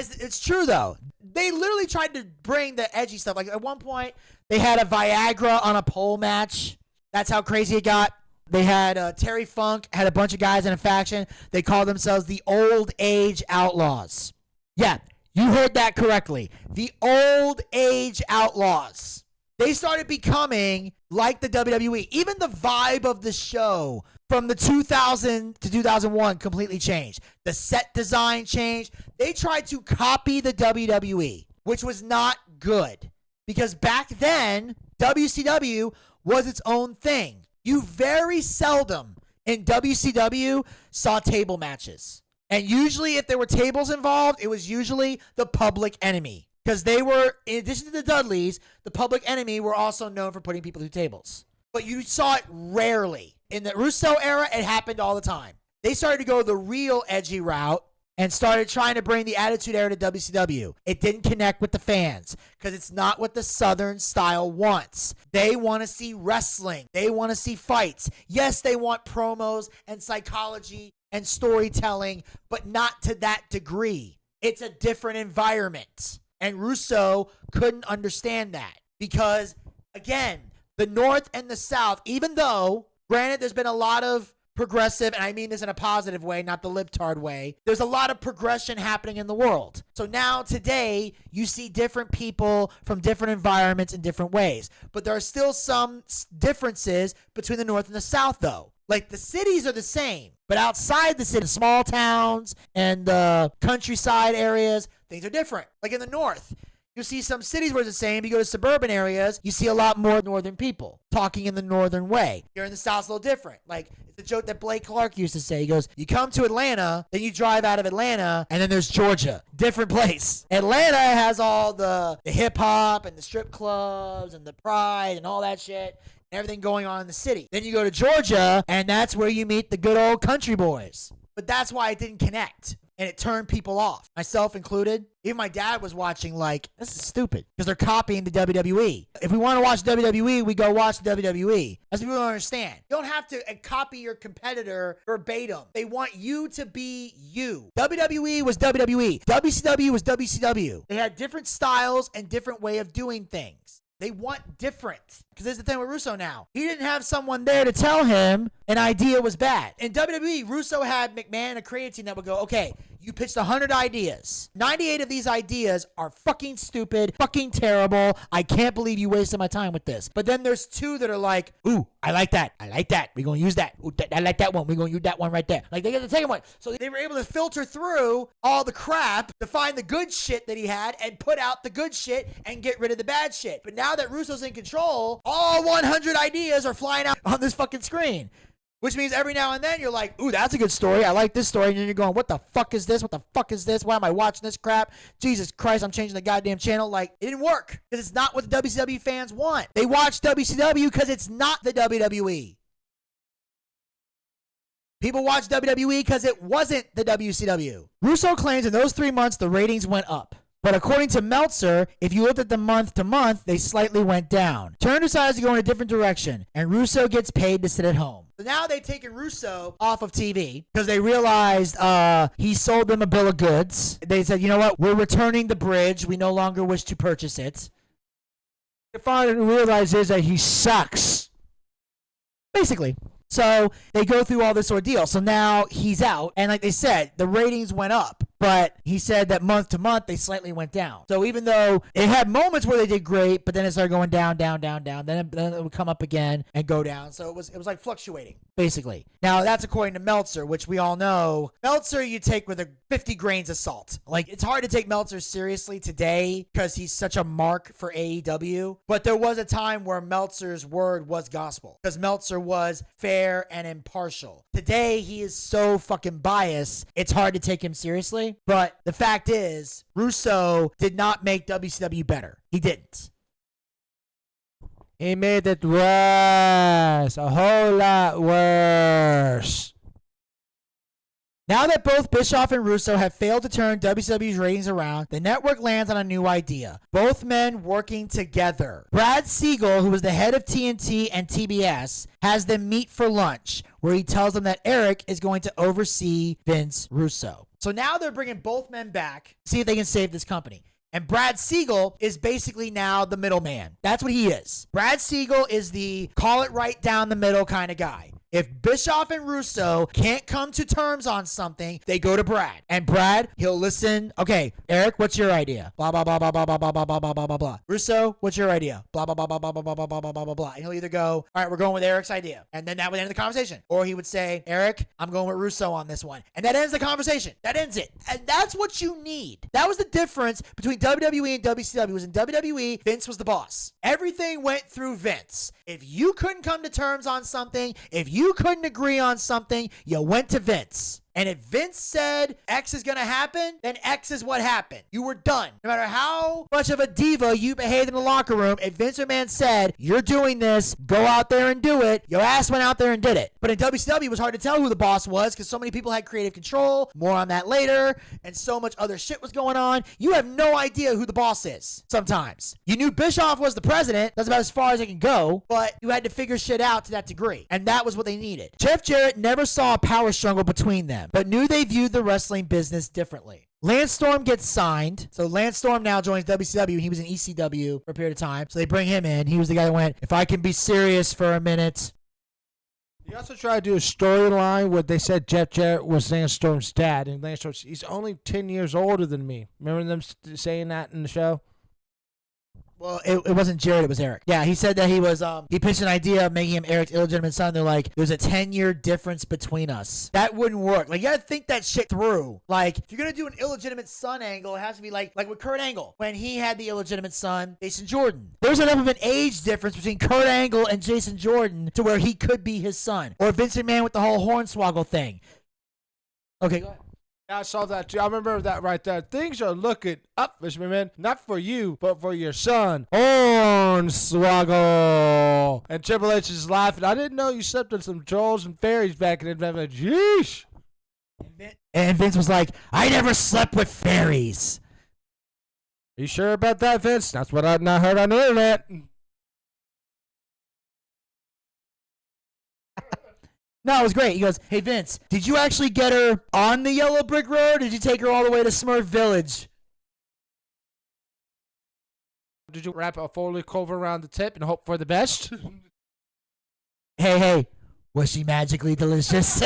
It's true though. They literally tried to bring the edgy stuff. Like at one point, they had a Viagra on a pole match. That's how crazy it got. They had Terry Funk had a bunch of guys in a faction. They called themselves the Old Age Outlaws. Yeah, you heard that correctly. The Old Age Outlaws. They started becoming like the WWE. Even the vibe of the show from the 2000 to 2001 completely changed. The set design changed. They tried to copy the WWE, which was not good. Because back then, WCW was its own thing. You very seldom in WCW saw table matches. And usually if there were tables involved, it was usually the Public Enemy. Because they were, in addition to the Dudleys, the Public Enemy were also known for putting people through tables. But you saw it rarely. In the Russo era, it happened all the time. They started to go the real edgy route and started trying to bring the Attitude Era to WCW. It didn't connect with the fans because it's not what the Southern style wants. They want to see wrestling. They want to see fights. Yes, they want promos and psychology and storytelling, but not to that degree. It's a different environment. And Russo couldn't understand that because, again, the North and the South, even though, granted, there's been a lot of progressive, and I mean this in a positive way, not the libtard way, there's a lot of progression happening in the world. So now, today, you see different people from different environments in different ways. But there are still some differences between the North and the South, though. Like, the cities are the same, but outside the city, small towns and the countryside areas, things are different. Like in the North, you'll see some cities where it's the same. You go to suburban areas, you see a lot more northern people talking in the northern way. Here in the South, it's a little different. Like, it's a joke that Blake Clark used to say. He goes, you come to Atlanta, then you drive out of Atlanta, and then there's Georgia. Different place. Atlanta has all the hip-hop and the strip clubs and the pride and all that shit. Everything going on in the city. Then you go to Georgia, and that's where you meet the good old country boys. But that's why it didn't connect, and it turned people off, myself included. Even my dad was watching like, this is stupid, because they're copying the WWE. If we want to watch WWE, we go watch the WWE. That's what people don't understand. You don't have to copy your competitor verbatim. They want you to be you. WWE was WWE. WCW was WCW. They had different styles and different way of doing things. They want different. Because there's the thing with Russo now. He didn't have someone there to tell him an idea was bad. In WWE, Russo had McMahon and a creative team that would go, okay, You pitched 100 ideas. 98 of these ideas are fucking stupid, fucking terrible. I can't believe you wasted my time with this. But then there's 2 that are like, ooh, I like that. I like that. We're going to use that. Ooh, I like that one. We're going to use that one right there. Like, they get the second one. So they were able to filter through all the crap to find the good shit that he had and put out the good shit and get rid of the bad shit. But now that Russo's in control, all 100 ideas are flying out on this fucking screen. Which means every now and then you're like, ooh, that's a good story. I like this story. And then you're going, what the fuck is this? What the fuck is this? Why am I watching this crap? Jesus Christ, I'm changing the goddamn channel. Like, it didn't work because it's not what the WCW fans want. They watch WCW because it's not the WWE. People watch WWE because it wasn't the WCW. Russo claims in those 3 months the ratings went up. But according to Meltzer, if you looked at them month to month, they slightly went down. Turner decides to go in a different direction, and Russo gets paid to sit at home. So now they've taken Russo off of TV because they realized he sold them a bill of goods. They said, you know what, we're returning the bridge. We no longer wish to purchase it. They finally realize is that he sucks. Basically. So they go through all this ordeal. So now he's out. And like they said, the ratings went up. But he said that month to month, they slightly went down. So even though it had moments where they did great, but then it started going down, down, down, down. Then it would come up again and go down. So it was like fluctuating, basically. Now, that's according to Meltzer, which we all know. Meltzer, you take with 50 grains of salt. Like, it's hard to take Meltzer seriously today because he's such a mark for AEW. But there was a time where Meltzer's word was gospel because Meltzer was fair and impartial. Today, he is so fucking biased, it's hard to take him seriously. But the fact is, Russo did not make WCW better. He didn't. He made it worse. A whole lot worse. Now that both Bischoff and Russo have failed to turn WCW's ratings around, the network lands on a new idea. Both men working together. Brad Siegel, who was the head of TNT and TBS, has them meet for lunch, where he tells them that Eric is going to oversee Vince Russo. So now they're bringing both men back to see if they can save this company. And Brad Siegel is basically now the middleman. That's what he is. Brad Siegel is the call it right down the middle kind of guy. If Bischoff and Russo can't come to terms on something, they go to Brad. And Brad, he'll listen. Okay, Eric, what's your idea? Blah, blah, blah, blah, blah, blah, blah, blah, blah, blah, blah, blah. Russo, what's your idea? Blah, blah, blah, blah, blah, blah, blah, blah, blah, blah, blah, blah. And he'll either go, all right, we're going with Eric's idea. And then that would end the conversation. Or he would say, Eric, I'm going with Russo on this one. And that ends the conversation. That ends it. And that's what you need. That was the difference between WWE and WCW. Was in WWE, Vince was the boss. Everything went through Vince. If you couldn't come to terms on something, if you couldn't agree on something, you went to Vince. And if Vince said X is going to happen, then X is what happened. You were done. No matter how much of a diva you behaved in the locker room, if Vince McMahon said, you're doing this, go out there and do it, your ass went out there and did it. But in WCW, it was hard to tell who the boss was because so many people had creative control. More on that later. And so much other shit was going on. You have no idea who the boss is sometimes. You knew Bischoff was the president. That's about as far as it can go. But you had to figure shit out to that degree. And that was what they needed. Jeff Jarrett never saw a power struggle between them, but knew they viewed the wrestling business differently. Lance Storm gets signed. So Lance Storm now joins WCW. He was in ECW for a period of time. So they bring him in. He was the guy that went, if I can be serious for a minute. He also tried to do a storyline where they said Jeff Jarrett was Lance Storm's dad. And Lance Storm, he's only 10 years older than me. Remember them saying that in the show? Well, it wasn't Jared, it was Eric. Yeah, he said that he was, he pitched an idea of making him Eric's illegitimate son. They're like, there's a 10-year difference between us. That wouldn't work. Like, you gotta think that shit through. Like, if you're gonna do an illegitimate son angle, it has to be like with Kurt Angle, when he had the illegitimate son, Jason Jordan. There's enough of an age difference between Kurt Angle and Jason Jordan to where he could be his son. Or Vince McMahon with the whole Hornswoggle thing. Okay, go ahead. Yeah, I saw that too. I remember that right there. Things are looking up, Mr. McMahon. Not for you, but for your son. Hornswoggle. And Triple H is laughing. I didn't know you slept on some trolls and fairies back in the day. I'm like, jeez. And Vince was like, I never slept with fairies. Are you sure about that, Vince? That's what I've not heard on the internet. No, it was great. He goes, hey, Vince, did you actually get her on the yellow brick road, or did you take her all the way to Smurf Village? Did you wrap a four-leaf clover around the tip and hope for the best? Hey, was she magically delicious?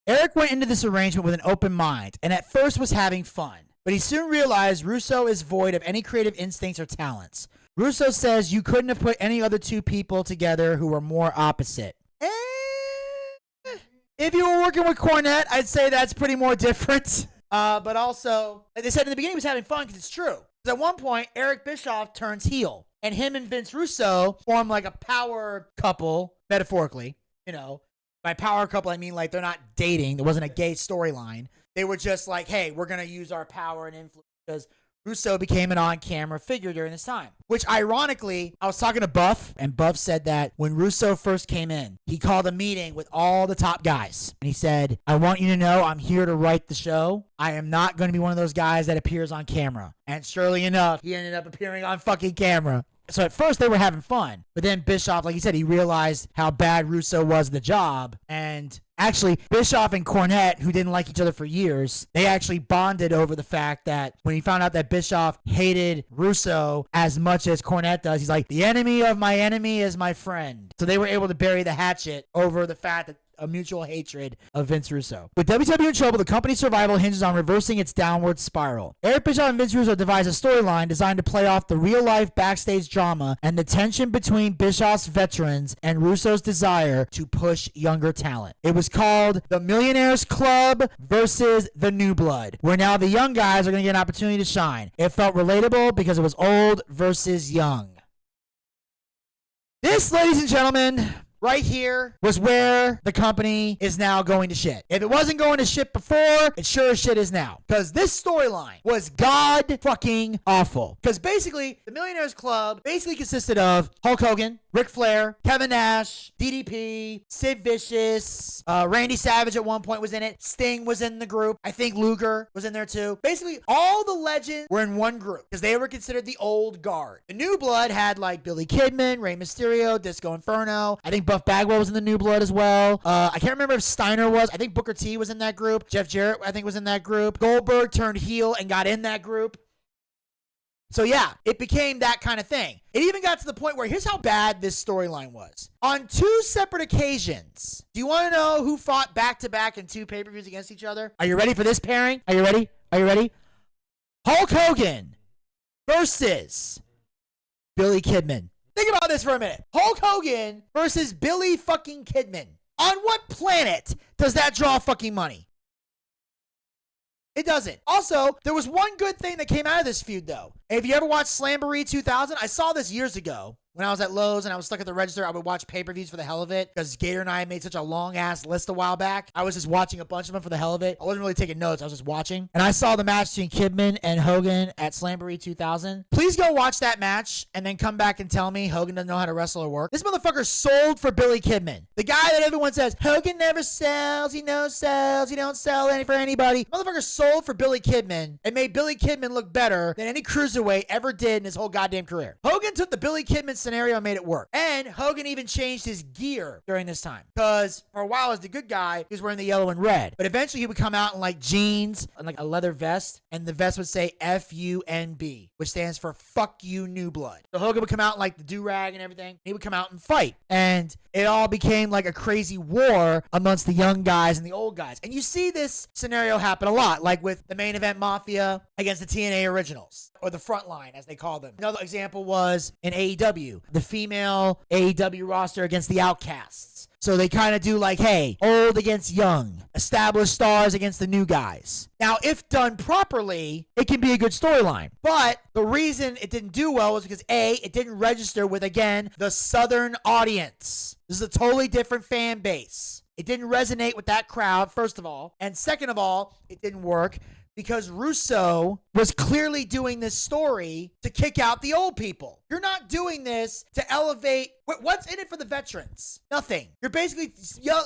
Eric went into this arrangement with an open mind and at first was having fun, but he soon realized Russo is void of any creative instincts or talents. Russo says you couldn't have put any other two people together who were more opposite. If you were working with Cornette, I'd say that's pretty more different. But also, like they said in the beginning, he was having fun because it's true. Because at one point, Eric Bischoff turns heel, and him and Vince Russo form like a power couple, metaphorically. You know, by power couple, I mean like they're not dating. There wasn't a gay storyline. They were just like, hey, we're going to use our power and influence because Russo became an on-camera figure during this time. Which, ironically, I was talking to Buff, and Buff said that when Russo first came in, he called a meeting with all the top guys. And he said, I want you to know I'm here to write the show. I am not going to be one of those guys that appears on camera. And surely enough, he ended up appearing on fucking camera. So at first they were having fun, but then Bischoff, like he said, he realized how bad Russo was at the job. And actually, Bischoff and Cornette, who didn't like each other for years, they actually bonded over the fact that when he found out that Bischoff hated Russo as much as Cornette does, he's like, the enemy of my enemy is my friend. So they were able to bury the hatchet over the fact that a mutual hatred of Vince Russo. With WWE in trouble, the company's survival hinges on reversing its downward spiral. Eric Bischoff and Vince Russo devised a storyline designed to play off the real-life backstage drama and the tension between Bischoff's veterans and Russo's desire to push younger talent. It was called The Millionaires Club versus The New Blood, where now the young guys are going to get an opportunity to shine. It felt relatable because it was old versus young. This, ladies and gentlemen, right here was where the company is now going to shit. If it wasn't going to shit before, it sure as shit is now. Because this storyline was god fucking awful. Because basically, the Millionaires Club basically consisted of Hulk Hogan, Ric Flair, Kevin Nash, DDP, Sid Vicious, Randy Savage at one point was in it. Sting was in the group. I think Luger was in there too. Basically, all the legends were in one group because they were considered the old guard. The New Blood had like Billy Kidman, Rey Mysterio, Disco Inferno. I think Buff Bagwell was in the New Blood as well. I can't remember if Steiner was. I think Booker T was in that group. Jeff Jarrett, I think, was in that group. Goldberg turned heel and got in that group. So yeah, it became that kind of thing. It even got to the point where here's how bad this storyline was. On two separate occasions, do you want to know who fought back-to-back in two pay-per-views against each other? Are you ready for this pairing? Are you ready? Are you ready? Hulk Hogan versus Billy Kidman. Think about this for a minute. Hulk Hogan versus Billy fucking Kidman. On what planet does that draw fucking money? It doesn't. Also, there was one good thing that came out of this feud, though. If you ever watched Slamboree 2000, I saw this years ago. When I was at Lowe's and I was stuck at the register, I would watch pay-per-views for the hell of it because Gator and I made such a long-ass list a while back. I was just watching a bunch of them for the hell of it. I wasn't really taking notes. I was just watching. And I saw the match between Kidman and Hogan at Slamboree 2000. Please go watch that match and then come back and tell me Hogan doesn't know how to wrestle or work. This motherfucker sold for Billy Kidman. The guy that everyone says, Hogan never sells, he no sells, he don't sell any for anybody. Motherfucker sold for Billy Kidman and made Billy Kidman look better than any cruiserweight ever did in his whole goddamn career. Hogan took the Billy Kidman scenario and made it work. And Hogan even changed his gear during this time. Because for a while as the good guy, he was wearing the yellow and red. But eventually he would come out in like jeans and like a leather vest. And the vest would say FUNB, which stands for fuck you new blood. So Hogan would come out in like the do-rag and everything. He would come out and fight. And it all became like a crazy war amongst the young guys and the old guys. And you see this scenario happen a lot, like with the Main Event Mafia against the TNA Originals, or the Frontline, as they call them. Another example was in AEW, the female AEW roster against the Outcasts. So they kind of do like, hey, old against young, established stars against the new guys. Now, if done properly, it can be a good storyline. But the reason it didn't do well was because A, it didn't register with, again, the Southern audience. This is a totally different fan base. It didn't resonate with that crowd, first of all. And second of all, it didn't work because Russo was clearly doing this story to kick out the old people. You're not doing this to elevate. What's in it for the veterans? Nothing. You're basically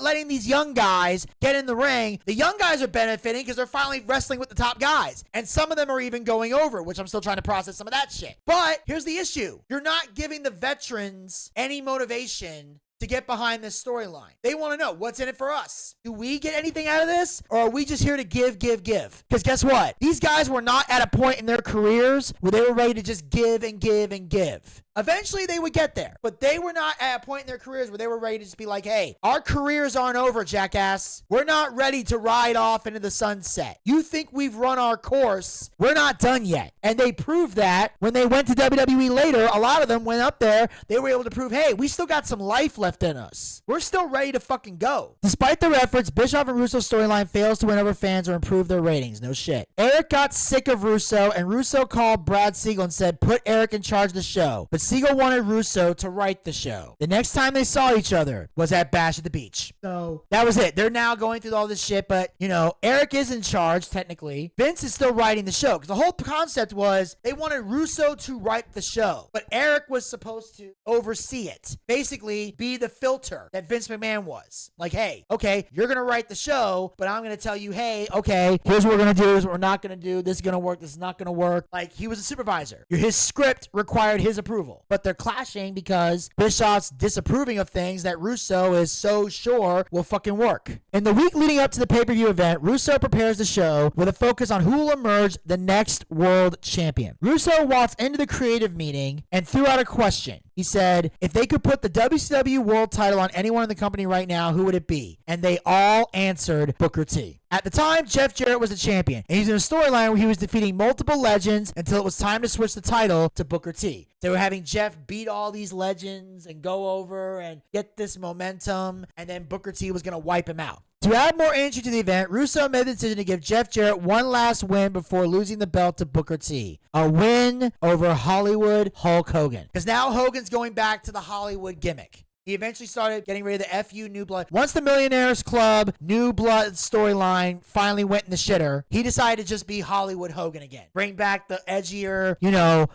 letting these young guys get in the ring. The young guys are benefiting because they're finally wrestling with the top guys. And some of them are even going over, which I'm still trying to process some of that shit. But here's the issue. You're not giving the veterans any motivation to get behind this storyline. They want to know what's in it for us. Do we get anything out of this? Or are we just here to give? Because guess what? These guys were not at a point in their careers where they were ready to just give and give and give. Eventually they would get there, but they were not at a point in their careers where they were ready to just be like, hey, our careers aren't over, jackass. We're not ready to ride off into the sunset. You think we've run our course? We're not done yet. And they proved that when they went to WWE later. A lot of them went up there. They were able to prove, hey, we still got some life left in us. We're still ready to fucking go. Despite their efforts, Bischoff and Russo's storyline fails to win over fans or improve their ratings. No shit. Eric got sick of Russo, and Russo called Brad Siegel and said, put Eric in charge of the show. But Siegel wanted Russo to write the show. The next time they saw each other was at Bash at the Beach. So that was it. They're now going through all this shit, but, you know, Eric is in charge, technically. Vince is still writing the show, because the whole concept was they wanted Russo to write the show, but Eric was supposed to oversee it. Basically, be the filter that Vince McMahon was. Like, hey, okay, you're going to write the show, but I'm going to tell you, hey, okay, here's what we're going to do, here's what we're not going to do, this is going to work, this is not going to work. Like, he was a supervisor. His script required his approval, but they're clashing because Bischoff's disapproving of things that Russo is so sure will fucking work. In the week leading up to the pay-per-view event, Russo prepares the show with a focus on who will emerge the next world champion. Russo walked into the creative meeting and threw out a question. He said, if they could put the WCW world title on anyone in the company right now, who would it be? And they all answered Booker T. At the time, Jeff Jarrett was the champion, and he's in a storyline where he was defeating multiple legends until it was time to switch the title to Booker T. They were having Jeff beat all these legends and go over and get this momentum, and then Booker T was going to wipe him out. To add more energy to the event, Russo made the decision to give Jeff Jarrett one last win before losing the belt to Booker T. A win over Hollywood Hulk Hogan. Because now Hogan's going back to the Hollywood gimmick. He eventually started getting rid of the FU New Blood. Once the Millionaires Club New Blood storyline finally went in the shitter, he decided to just be Hollywood Hogan again. Bring back the edgier,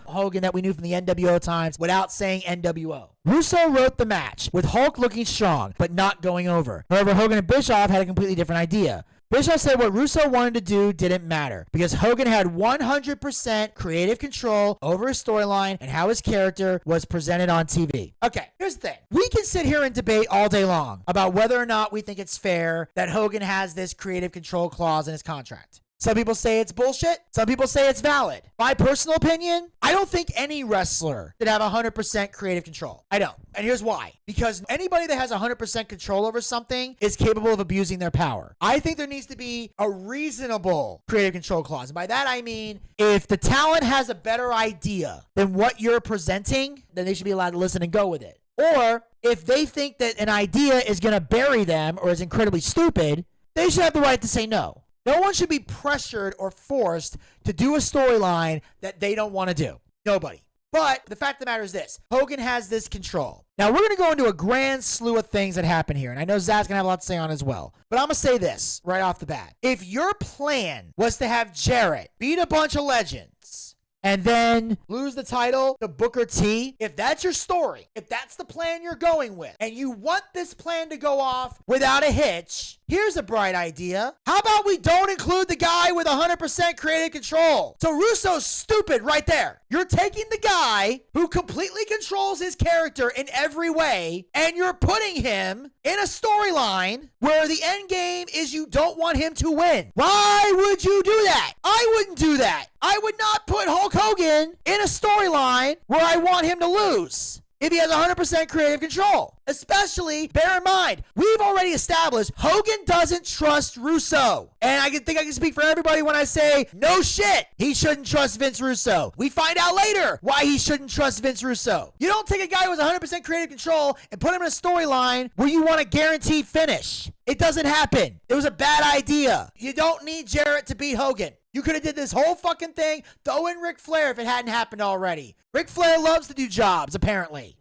Hogan that we knew from the NWO times without saying NWO. Russo wrote the match, with Hulk looking strong, but not going over. However, Hogan and Bischoff had a completely different idea. Bischoff said what Russo wanted to do didn't matter because Hogan had 100% creative control over his storyline and how his character was presented on TV. Okay, here's the thing. We can sit here and debate all day long about whether or not we think it's fair that Hogan has this creative control clause in his contract. Some people say it's bullshit. Some people say it's valid. My personal opinion, I don't think any wrestler should have 100% creative control. I don't. And here's why. Because anybody that has 100% control over something is capable of abusing their power. I think there needs to be a reasonable creative control clause. And by that I mean, if the talent has a better idea than what you're presenting, then they should be allowed to listen and go with it. Or if they think that an idea is going to bury them or is incredibly stupid, they should have the right to say no. No one should be pressured or forced to do a storyline that they don't want to do. Nobody. But the fact of the matter is this. Hogan has this control. Now, we're going to go into a grand slew of things that happen here, and I know Zach's going to have a lot to say on it as well. But I'm going to say this right off the bat. If your plan was to have Jarrett beat a bunch of legends and then lose the title to Booker T, if that's your story, if that's the plan you're going with, and you want this plan to go off without a hitch, here's a bright idea. How about we don't include the guy with 100% creative control? So Russo's stupid right there. You're taking the guy who completely controls his character in every way, and you're putting him in a storyline where the end game is you don't want him to win. Why would you do that? I wouldn't do that. I would not put Hulk Hogan in a storyline where I want him to lose if he has 100% creative control. Especially, bear in mind, we've already established Hogan doesn't trust Russo. And I think I can speak for everybody when I say, no shit, he shouldn't trust Vince Russo. We find out later why he shouldn't trust Vince Russo. You don't take a guy who has 100% creative control and put him in a storyline where you want a guaranteed finish. It doesn't happen. It was a bad idea. You don't need Jarrett to beat Hogan. You could have did this whole fucking thing, throw in Ric Flair if it hadn't happened already. Ric Flair loves to do jobs, apparently.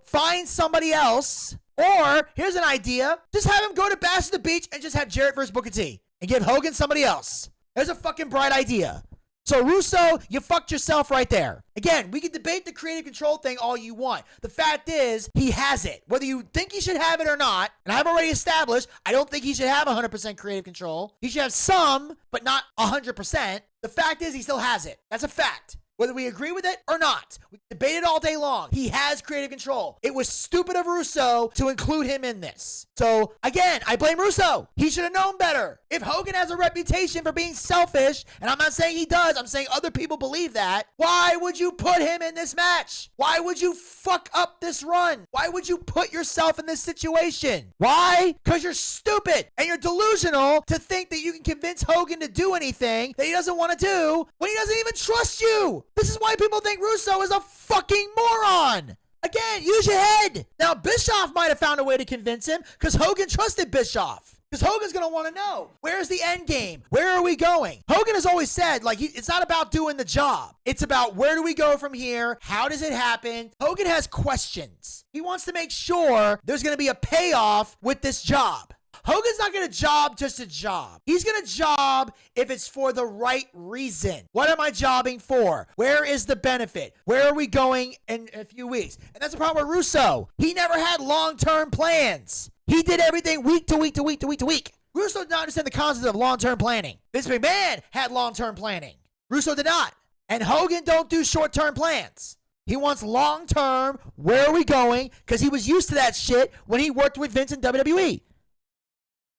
Find somebody else. Or, here's an idea. Just have him go to Bash at the Beach and just have Jarrett versus Booker T. And give Hogan somebody else. There's a fucking bright idea. So, Russo, you fucked yourself right there. Again, we can debate the creative control thing all you want. The fact is, he has it. Whether you think he should have it or not, and I've already established, I don't think he should have 100% creative control. He should have some, but not 100%. The fact is, he still has it. That's a fact. Whether we agree with it or not. We debated all day long. He has creative control. It was stupid of Russo to include him in this. So, again, I blame Russo. He should have known better. If Hogan has a reputation for being selfish, and I'm not saying he does, I'm saying other people believe that, why would you put him in this match? Why would you fuck up this run? Why would you put yourself in this situation? Why? Because you're stupid and you're delusional to think that you can convince Hogan to do anything that he doesn't want to do when he doesn't even trust you. This is why people think Russo is a fucking moron. Again, use your head. Now, Bischoff might have found a way to convince him because Hogan trusted Bischoff. Because Hogan's going to want to know, where's the end game? Where are we going? Hogan has always said, like, it's not about doing the job. It's about where do we go from here? How does it happen? Hogan has questions. He wants to make sure there's going to be a payoff with this job. Hogan's not going to job just a job. He's going to job if it's for the right reason. What am I jobbing for? Where is the benefit? Where are we going in a few weeks? And that's the problem with Russo. He never had long-term plans. He did everything week to week to week to week to week. Russo did not understand the concept of long-term planning. Vince McMahon had long-term planning. Russo did not. And Hogan don't do short-term plans. He wants long-term, where are we going? Because he was used to that shit when he worked with Vince in WWE.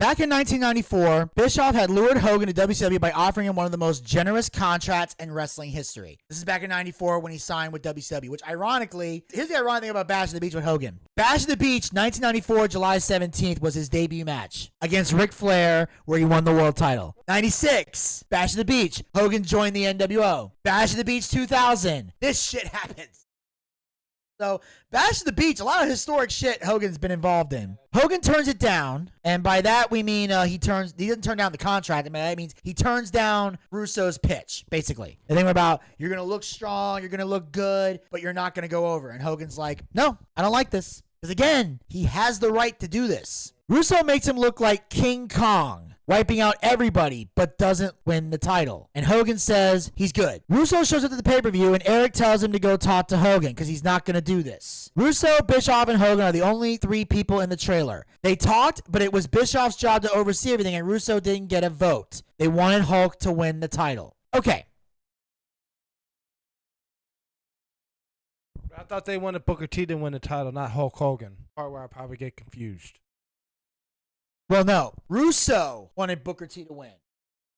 Back in 1994, Bischoff had lured Hogan to WCW by offering him one of the most generous contracts in wrestling history. This is back in 94 when he signed with WCW, which ironically, here's the ironic thing about Bash at the Beach with Hogan. Bash at the Beach, 1994, July 17th, was his debut match against Ric Flair, where he won the world title. 96, Bash at the Beach, Hogan joined the NWO. Bash at the Beach 2000, this shit happens. So, Bash at the Beach, a lot of historic shit Hogan's been involved in. Hogan turns it down, and by that we mean he doesn't turn down the contract. I mean, that means he turns down Russo's pitch, basically. The thing about, you're going to look strong, you're going to look good, but you're not going to go over. And Hogan's like, no, I don't like this. Because again, he has the right to do this. Russo makes him look like King Kong, wiping out everybody, but doesn't win the title. And Hogan says he's good. Russo shows up to the pay-per-view, and Eric tells him to go talk to Hogan because he's not going to do this. Russo, Bischoff, and Hogan are the only three people in the trailer. They talked, but it was Bischoff's job to oversee everything, and Russo didn't get a vote. They wanted Hulk to win the title. Okay. I thought they wanted Booker T to win the title, not Hulk Hogan. Part where I probably get confused. Well, no. Russo wanted Booker T to win.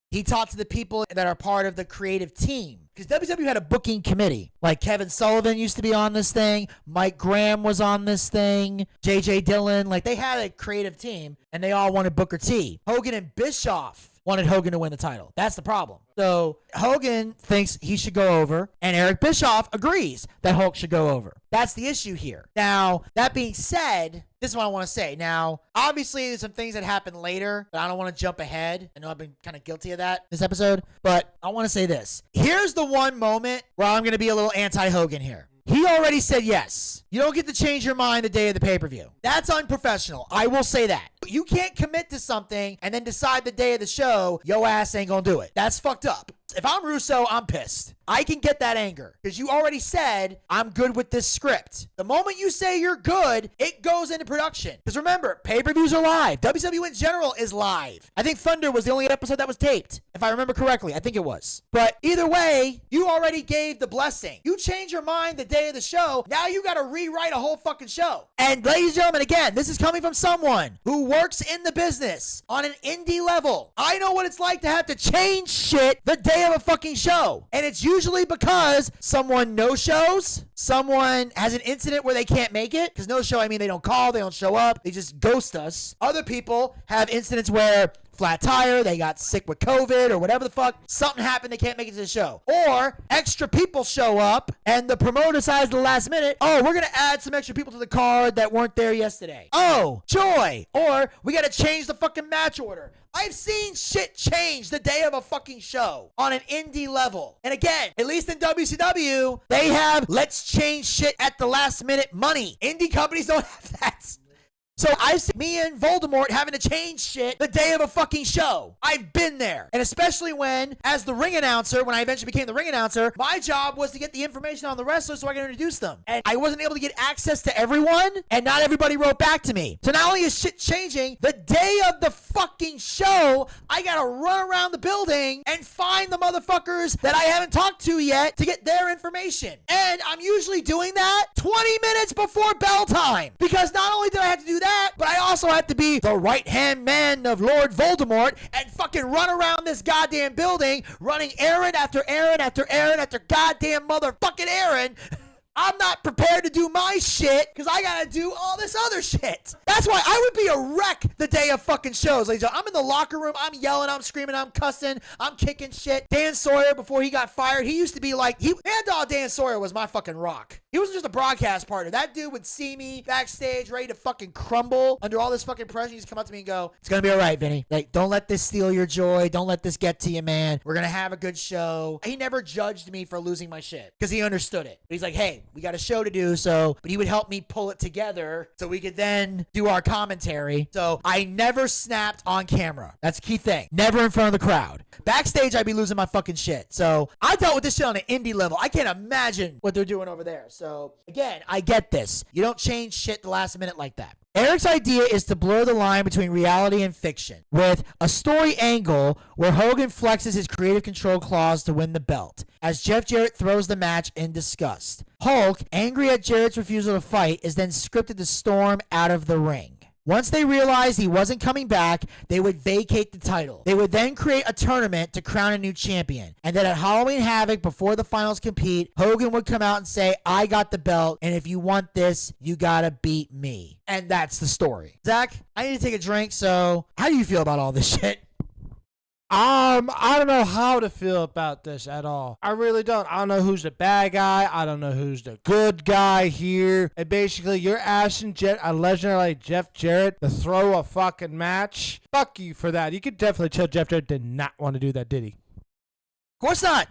He talked to the people that are part of the creative team. Because WCW had a booking committee. Like Kevin Sullivan used to be on this thing. Mike Graham was on this thing. J.J. Dillon. Like, they had a creative team, and they all wanted Booker T. Hogan and Bischoff wanted Hogan to win the title. That's the problem. So Hogan thinks he should go over, and Eric Bischoff agrees that Hulk should go over. That's the issue here. Now, that being said, this is what I want to say. Now, obviously, there's some things that happen later, but I don't want to jump ahead. I know I've been kind of guilty of that this episode, but I want to say this. Here's the one moment where I'm going to be a little anti-Hogan here. He already said yes. You don't get to change your mind the day of the pay-per-view. That's unprofessional. I will say that. You can't commit to something and then decide the day of the show, yo ass ain't gonna do it. That's fucked up. If I'm Russo, I'm pissed. I can get that anger because you already said, I'm good with this script. The moment you say you're good, it goes into production. Because remember, pay-per-views are live. WWE in general is live. I think Thunder was the only episode that was taped, if I remember correctly. I think it was. But either way, you already gave the blessing. You change your mind the day of the show, now you got to rewrite a whole fucking show. And ladies and gentlemen, again, this is coming from someone who works in the business on an indie level. I know what it's like to have to change shit the day of a fucking show. And it's usually because someone no-shows, someone has an incident where they can't make it. Because no-show, I mean they don't call, they don't show up, they just ghost us. Other people have incidents where flat tire, they got sick with COVID or whatever the fuck, something happened, they can't make it to the show. Or extra people show up and the promoter decides at the last minute, oh, we're gonna add some extra people to the card that weren't there yesterday. Oh, joy. Or we gotta change the fucking match order. I've seen shit change the day of a fucking show on an indie level. And again, at least in WCW, they have let's change shit at the last minute money. Indie companies don't have that. So I see me and Voldemort having to change shit the day of a fucking show. I've been there. And especially when, as the ring announcer, when I eventually became the ring announcer, my job was to get the information on the wrestlers so I could introduce them. And I wasn't able to get access to everyone, and not everybody wrote back to me. So not only is shit changing, the day of the fucking show, I gotta run around the building and find the motherfuckers that I haven't talked to yet to get their information. And I'm usually doing that 20 minutes before bell time. Because not only did I have to do that, but I also have to be the right-hand man of Lord Voldemort and fucking run around this goddamn building running errand after errand after errand after goddamn motherfucking errand. I'm not prepared to do my shit because I gotta do all this other shit. That's why I would be a wreck the day of fucking shows. Ladies and gentlemen, I'm in the locker room. I'm yelling. I'm screaming. I'm cussing. I'm kicking shit. Dan Sawyer, before he got fired, he used to be like, Mad Dog Dan Sawyer was my fucking rock. He wasn't just a broadcast partner. That dude would see me backstage ready to fucking crumble under all this fucking pressure. He'd come up to me and go, it's gonna be all right, Vinny. Like, don't let this steal your joy. Don't let this get to you, man. We're gonna have a good show. He never judged me for losing my shit because he understood it. But he's like, hey, we got a show to do, but he would help me pull it together so we could then do our commentary. So I never snapped on camera. That's a key thing. Never in front of the crowd. Backstage, I'd be losing my fucking shit. So I dealt with this shit on an indie level. I can't imagine what they're doing over there. So again, I get this. You don't change shit the last minute like that. Eric's idea is to blur the line between reality and fiction with a story angle where Hogan flexes his creative control clause to win the belt, as Jeff Jarrett throws the match in disgust. Hulk, angry at Jarrett's refusal to fight, is then scripted to storm out of the ring. Once they realized he wasn't coming back, they would vacate the title. They would then create a tournament to crown a new champion. And then at Halloween Havoc, before the finals compete, Hogan would come out and say, I got the belt, and if you want this, you gotta beat me. And that's the story. Zach, I need to take a drink, so how do you feel about all this shit? I don't know how to feel about this at all. I really don't. I don't know who's the bad guy. I don't know who's the good guy here. And basically, you're asking a legend like Jeff Jarrett to throw a fucking match. Fuck you for that. You could definitely tell Jeff Jarrett did not want to do that, did he? Of course not.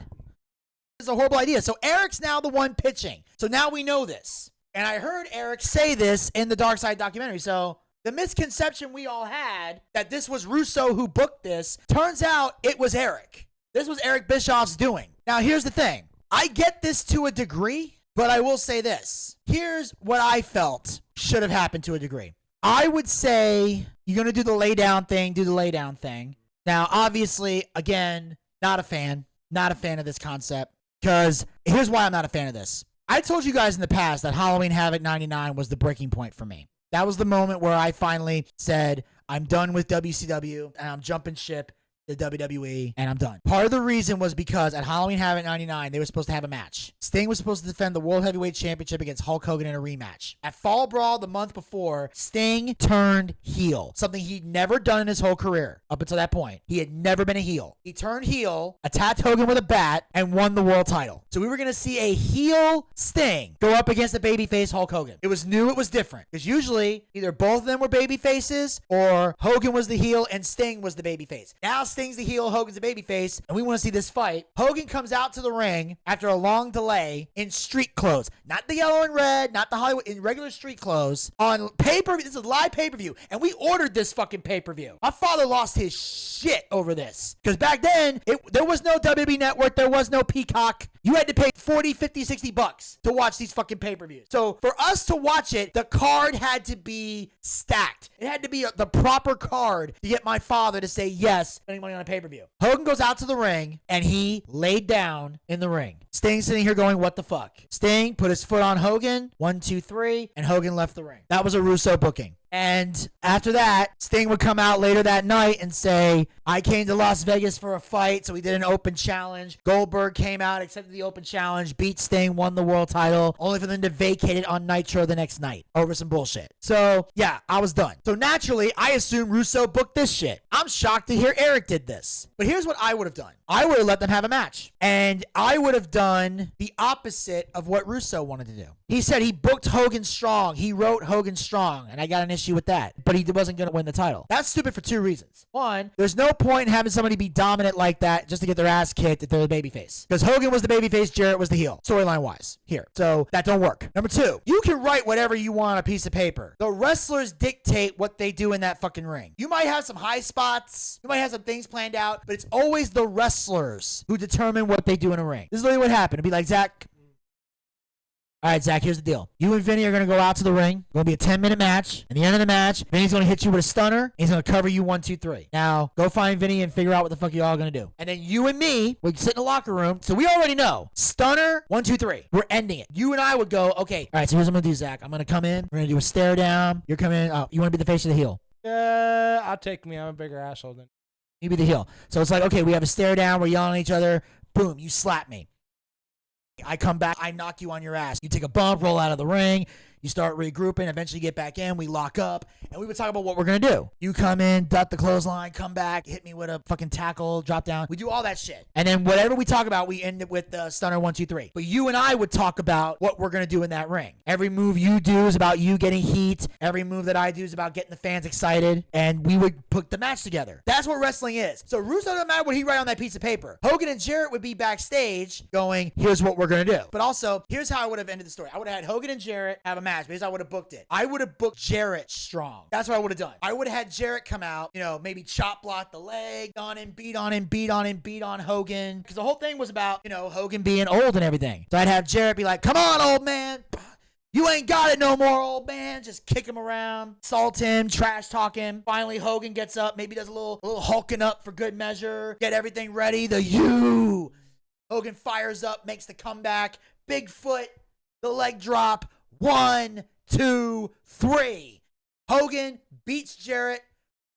It's a horrible idea. So Eric's now the one pitching. So now we know this. And I heard Eric say this in the Darkside documentary. So the misconception we all had that this was Russo who booked this, turns out it was Eric. This was Eric Bischoff's doing. Now, here's the thing. I get this to a degree, but I will say this. Here's what I felt should have happened to a degree. I would say you're going to do the lay down thing, do the lay down thing. Now, obviously, again, not a fan of this concept, because here's why I'm not a fan of this. I told you guys in the past that Halloween Havoc 99 was the breaking point for me. That was the moment where I finally said, I'm done with WCW and I'm jumping ship to WWE and I'm done. Part of the reason was because at Halloween Havoc 99, they were supposed to have a match. Sting was supposed to defend the World Heavyweight Championship against Hulk Hogan in a rematch. At Fall Brawl the month before, Sting turned heel, something he'd never done in his whole career. Up until that point, he had never been a heel. He turned heel, attacked Hogan with a bat, and won the world title. So we were going to see a heel Sting go up against the babyface Hulk Hogan. It was new, it was different. Because usually, either both of them were babyfaces, or Hogan was the heel and Sting was the babyface. Now Sting's the heel, Hogan's the babyface, and we want to see this fight. Hogan comes out to the ring after a long delay in street clothes. Not the yellow and red, not the Hollywood, in regular street clothes. On pay-per-view, this is live pay-per-view, and we ordered this fucking pay-per-view. My father lost his shit over this. Because back then, there was no WWE Network, there was no Peacock. You had to pay 40, 50, 60 bucks to watch these fucking pay-per-views. So for us to watch it, the card had to be stacked. It had to be the proper card to get my father to say yes, spending money on a pay-per-view. Hogan goes out to the ring, and he laid down in the ring. Sting sitting here going, what the fuck? Sting put his foot on Hogan, 1, 2, 3, and Hogan left the ring. That was a Russo booking. And after that, Sting would come out later that night and say, I came to Las Vegas for a fight, so we did an open challenge. Goldberg came out, accepted the open challenge, beat Sting, won the world title, only for them to vacate it on Nitro the next night over some bullshit. So, yeah, I was done. So naturally, I assumed Russo booked this shit. I'm shocked to hear Eric did this. But here's what I would have done. I would have let them have a match. And I would have done the opposite of what Russo wanted to do. He said he booked Hogan strong. He wrote Hogan strong, and I got an issue with that. But he wasn't going to win the title. That's stupid for 2 reasons. One, there's no point in having somebody be dominant like that just to get their ass kicked if they're the babyface. Because Hogan was the babyface, Jarrett was the heel, storyline-wise, here. So that don't work. Number 2, you can write whatever you want on a piece of paper. The wrestlers dictate what they do in that fucking ring. You might have some high spots. You might have some things planned out, but it's always the wrestlers who determine what they do in a ring. This is literally what happened. It'd be like, Zach, all right, Zach, here's the deal. You and Vinny are going to go out to the ring. It's going to be a 10-minute match. At the end of the match, Vinny's going to hit you with a stunner. He's going to cover you 1, 2, 3. Now, go find Vinny and figure out what the fuck you all going to do. And then you and me, we sit in the locker room. So we already know. Stunner, 1, 2, 3. We're ending it. You and I would go, okay, all right, so here's what I'm going to do, Zach. I'm going to come in. We're going to do a stare down. You're coming in. Oh, you want to be the face or the heel? I'll take me. I'm a bigger asshole than You be the heel. So it's like, okay, we have a stare down. We're yelling at each other. Boom, you slap me. I come back, I knock you on your ass. You take a bump, roll out of the ring. You start regrouping, eventually get back in, we lock up, and we would talk about what we're going to do. You come in, duck the clothesline, come back, hit me with a fucking tackle, drop down. We do all that shit. And then whatever we talk about, we end it with the stunner 1, 2, 3. But you and I would talk about what we're going to do in that ring. Every move you do is about you getting heat. Every move that I do is about getting the fans excited. And we would put the match together. That's what wrestling is. So Russo doesn't matter what he write on that piece of paper. Hogan and Jarrett would be backstage going, here's what we're going to do. But also, here's how I would have ended the story. I would have had Hogan and Jarrett have a match because I would have booked it. I would have booked Jarrett strong. That's what I would have done. I would have had Jarrett come out, maybe chop block the leg, on him, beat on him, beat on him, beat on Hogan. Because the whole thing was about, Hogan being old and everything. So I'd have Jarrett be like, come on, old man. You ain't got it no more, old man. Just kick him around, salt him, trash talk him. Finally, Hogan gets up, maybe does a little hulking up for good measure, get everything ready. Hogan fires up, makes the comeback. Bigfoot, the leg drop. 1, 2, 3. Hogan beats Jarrett,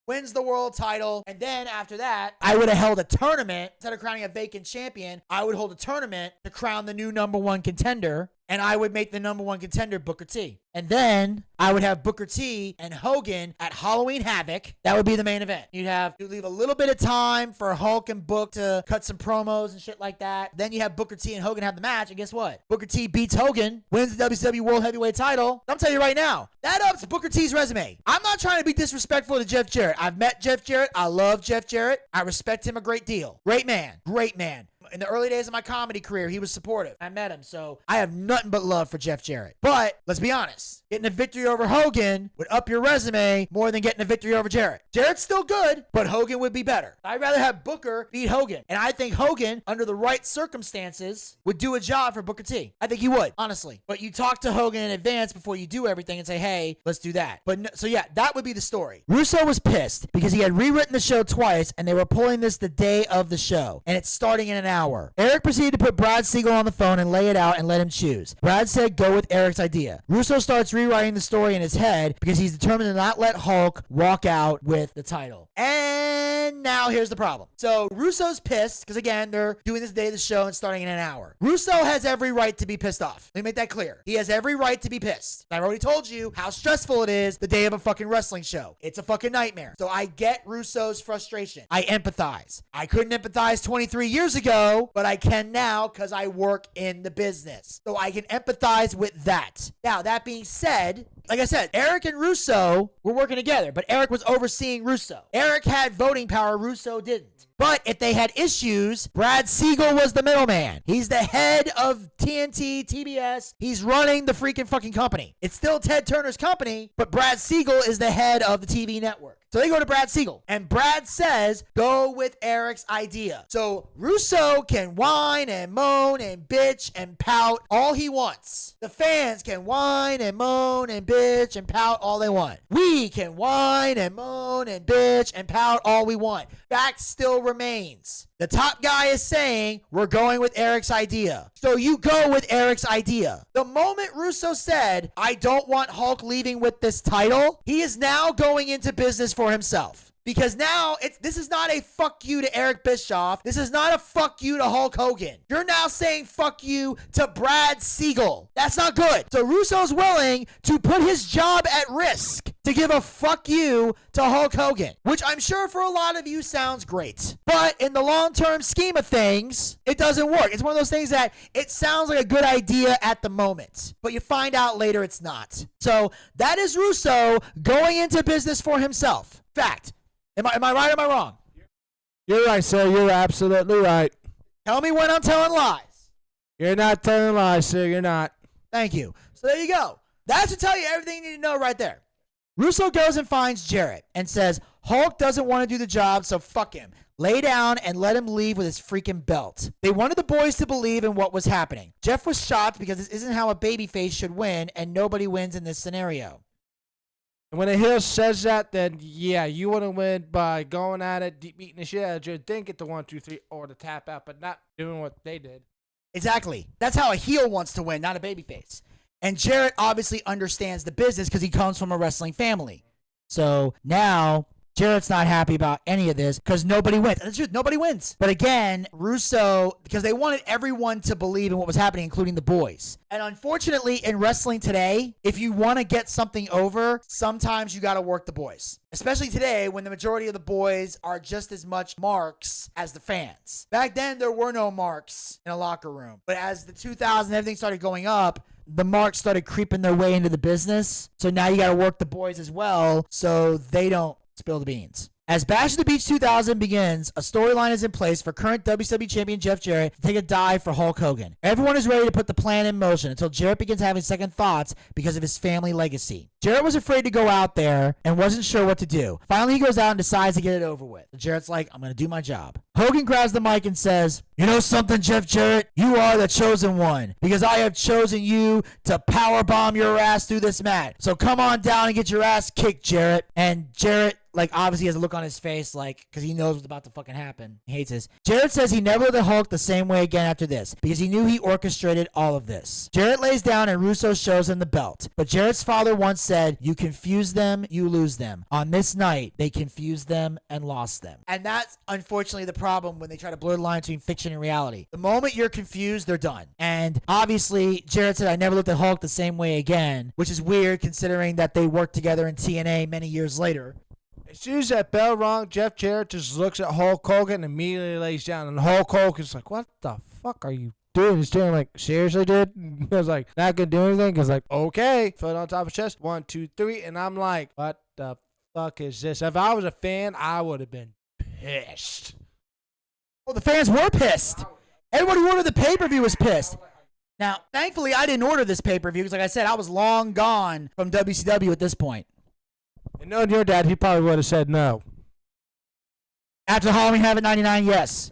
wins the world title, and then after that, I would have held a tournament. Instead of crowning a vacant champion, I would hold a tournament to crown the new number 1 contender, and I would make the number 1 contender Booker T. And then I would have Booker T and Hogan at Halloween Havoc. That would be the main event. You'd leave a little bit of time for Hulk and Book to cut some promos and shit like that. Then you have Booker T and Hogan have the match, and guess what? Booker T beats Hogan, wins the WCW World Heavyweight title. I'm telling you right now, that ups Booker T's resume. I'm not trying to be disrespectful to Jeff Jarrett. I've met Jeff Jarrett. I love Jeff Jarrett. I respect him a great deal. Great man. Great man. In the early days of my comedy career, he was supportive. I met him, so I have nothing but love for Jeff Jarrett. But let's be honest, getting a victory over Hogan would up your resume more than getting a victory over Jarrett. Jarrett's still good, but Hogan would be better. I'd rather have Booker beat Hogan. And I think Hogan, under the right circumstances, would do a job for Booker T. I think he would, honestly. But you talk to Hogan in advance before you do everything and say, hey, let's do that. So yeah, that would be the story. Russo was pissed because he had rewritten the show twice and they were pulling this the day of the show. And it's starting in an hour. Eric proceeded to put Brad Siegel on the phone and lay it out and let him choose. Brad said go with Eric's idea. Russo starts rewriting the story in his head because he's determined to not let Hulk walk out with the title. And now here's the problem. So Russo's pissed because, again, they're doing this day of the show and starting in an hour. Russo has every right to be pissed off. Let me make that clear. He has every right to be pissed. I've already told you how stressful it is the day of a fucking wrestling show. It's a fucking nightmare. So I get Russo's frustration. I empathize. I couldn't empathize 23 years ago, but I can now because I work in the business. So I can empathize with that. Now, that being said, like I said, Eric and Russo were working together, but Eric was overseeing Russo. Eric had voting power, Russo didn't. But if they had issues, Brad Siegel was the middleman. He's the head of TNT, TBS. He's running the freaking fucking company. It's still Ted Turner's company, but Brad Siegel is the head of the TV network. So they go to Brad Siegel, and Brad says, go with Eric's idea. So Russo can whine and moan and bitch and pout all he wants. The fans can whine and moan and bitch and pout all they want. We can whine and moan and bitch and pout all we want. Fact still remains. The top guy is saying, we're going with Eric's idea. So you go with Eric's idea. The moment Russo said, I don't want Hulk leaving with this title, he is now going into business for himself. Because now this is not a fuck you to Eric Bischoff. This is not a fuck you to Hulk Hogan. You're now saying fuck you to Brad Siegel. That's not good. So Russo's willing to put his job at risk to give a fuck you to Hulk Hogan, which I'm sure for a lot of you sounds great. But in the long-term scheme of things, it doesn't work. It's one of those things that it sounds like a good idea at the moment, but you find out later it's not. So that is Russo going into business for himself. Fact. Am I right or am I wrong? You're right, sir. You're absolutely right. Tell me when I'm telling lies. You're not telling lies, sir. You're not. Thank you. So there you go. That should tell you everything you need to know right there. Russo goes and finds Jarrett and says, Hulk doesn't want to do the job, so fuck him. Lay down and let him leave with his freaking belt. They wanted the boys to believe in what was happening. Jeff was shocked because this isn't how a babyface should win, and nobody wins in this scenario. And when a heel says that, then yeah, you want to win by going at it, beating the shit out of you, then get the 1, 2, 3 or the tap out, but not doing what they did. Exactly. That's how a heel wants to win, not a babyface. And Jarrett obviously understands the business because he comes from a wrestling family. So now Jarrett's not happy about any of this because nobody wins. And it's true, nobody wins. But again, Russo, because they wanted everyone to believe in what was happening, including the boys. And unfortunately, in wrestling today, if you want to get something over, sometimes you got to work the boys. Especially today when the majority of the boys are just as much marks as the fans. Back then, there were no marks in a locker room. But as the 2000s, everything started going up, the marks started creeping their way into the business. So now you got to work the boys as well so they don't spill the beans. As Bash of the Beach 2000 begins, a storyline is in place for current WWE Champion Jeff Jarrett to take a dive for Hulk Hogan. Everyone is ready to put the plan in motion until Jarrett begins having second thoughts because of his family legacy. Jarrett was afraid to go out there and wasn't sure what to do. Finally, he goes out and decides to get it over with. Jarrett's like, I'm going to do my job. Hogan grabs the mic and says, you know something, Jeff Jarrett? You are the chosen one because I have chosen you to powerbomb your ass through this mat. So come on down and get your ass kicked, Jarrett. And Jarrett, obviously has a look on his face, because he knows what's about to fucking happen. He hates this. Jarrett says he never looked at Hulk the same way again after this, because he knew he orchestrated all of this. Jarrett lays down and Russo shows him the belt. But Jarrett's father once said, you confuse them, you lose them. On this night, they confused them and lost them. And that's unfortunately the problem when they try to blur the line between fiction and reality. The moment you're confused, they're done. And obviously, Jarrett said, I never looked at Hulk the same way again, which is weird considering that they worked together in TNA many years later. As soon as that bell rung, Jeff Jarrett just looks at Hulk Hogan and immediately lays down. And Hulk Hogan's like, what the fuck are you doing? He's doing like, seriously, dude? I was like, not gonna do anything? He's like, okay. Foot on top of his chest. 1, 2, 3. And I'm like, what the fuck is this? If I was a fan, I would have been pissed. Well, the fans were pissed. Everybody who ordered the pay-per-view was pissed. Now, thankfully, I didn't order this pay-per-view because, like I said, I was long gone from WCW at this point. And knowing your dad, he probably would have said no. After Halloween Havoc 99, yes.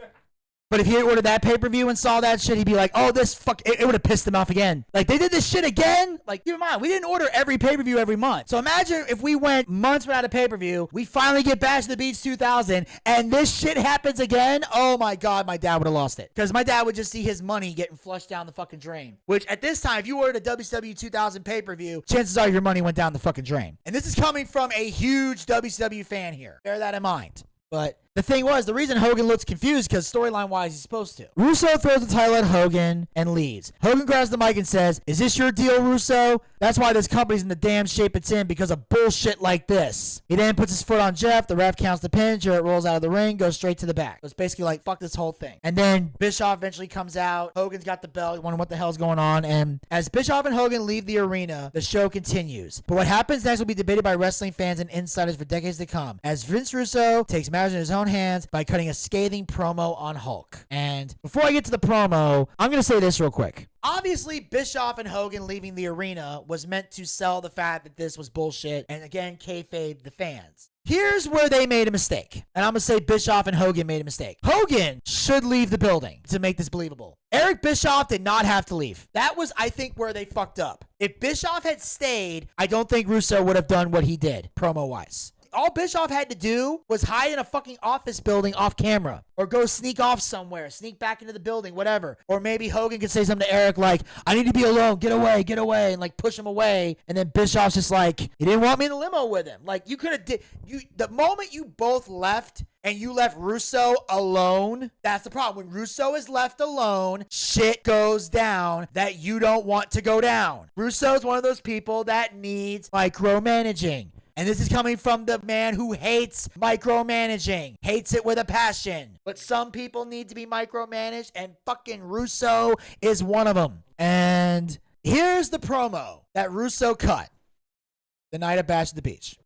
But if he had ordered that pay-per-view and saw that shit, he'd be like, oh, this fuck, it would have pissed him off again. Like, they did this shit again? Like, keep in mind, we didn't order every pay-per-view every month. So imagine if we went months without a pay-per-view, we finally get Bash of the Beach 2000, and this shit happens again? Oh my God, my dad would have lost it. Because my dad would just see his money getting flushed down the fucking drain. Which, at this time, if you ordered a WCW 2000 pay-per-view, chances are your money went down the fucking drain. And this is coming from a huge WCW fan here. Bear that in mind. But the thing was, the reason Hogan looks confused because storyline-wise he's supposed to. Russo throws the title at Hogan and leaves. Hogan grabs the mic and says, is this your deal, Russo? That's why this company's in the damn shape it's in because of bullshit like this. He then puts his foot on Jeff. The ref counts the pin. Jarrett rolls out of the ring, goes straight to the back. So it's basically like, fuck this whole thing. And then Bischoff eventually comes out. Hogan's got the belt, wondering what the hell's going on. And as Bischoff and Hogan leave the arena, the show continues. But what happens next will be debated by wrestling fans and insiders for decades to come, as Vince Russo takes matters in his own hands by cutting a scathing promo on Hulk. And before I get to the promo, I'm going to say this real quick. Obviously, Bischoff and Hogan leaving the arena was meant to sell the fact that this was bullshit and, again, kayfabe the fans. Here's where they made a mistake. And I'm going to say Bischoff and Hogan made a mistake. Hogan should leave the building to make this believable. Eric Bischoff did not have to leave. That was, I think, where they fucked up. If Bischoff had stayed, I don't think Russo would have done what he did, promo-wise. All Bischoff had to do was hide in a fucking office building off camera, or go sneak off somewhere, sneak back into the building, whatever. Or maybe Hogan could say something to Eric like, I need to be alone, get away, and like push him away. And then Bischoff's just like, he didn't want me in the limo with him. Like, you could have the moment you both left and you left Russo alone, that's the problem. When Russo is left alone, shit goes down that you don't want to go down. Russo's one of those people that needs micromanaging. And this is coming from the man who hates micromanaging, hates it with a passion. But some people need to be micromanaged, and fucking Russo is one of them. And here's the promo that Russo cut the night of Bash at the Beach.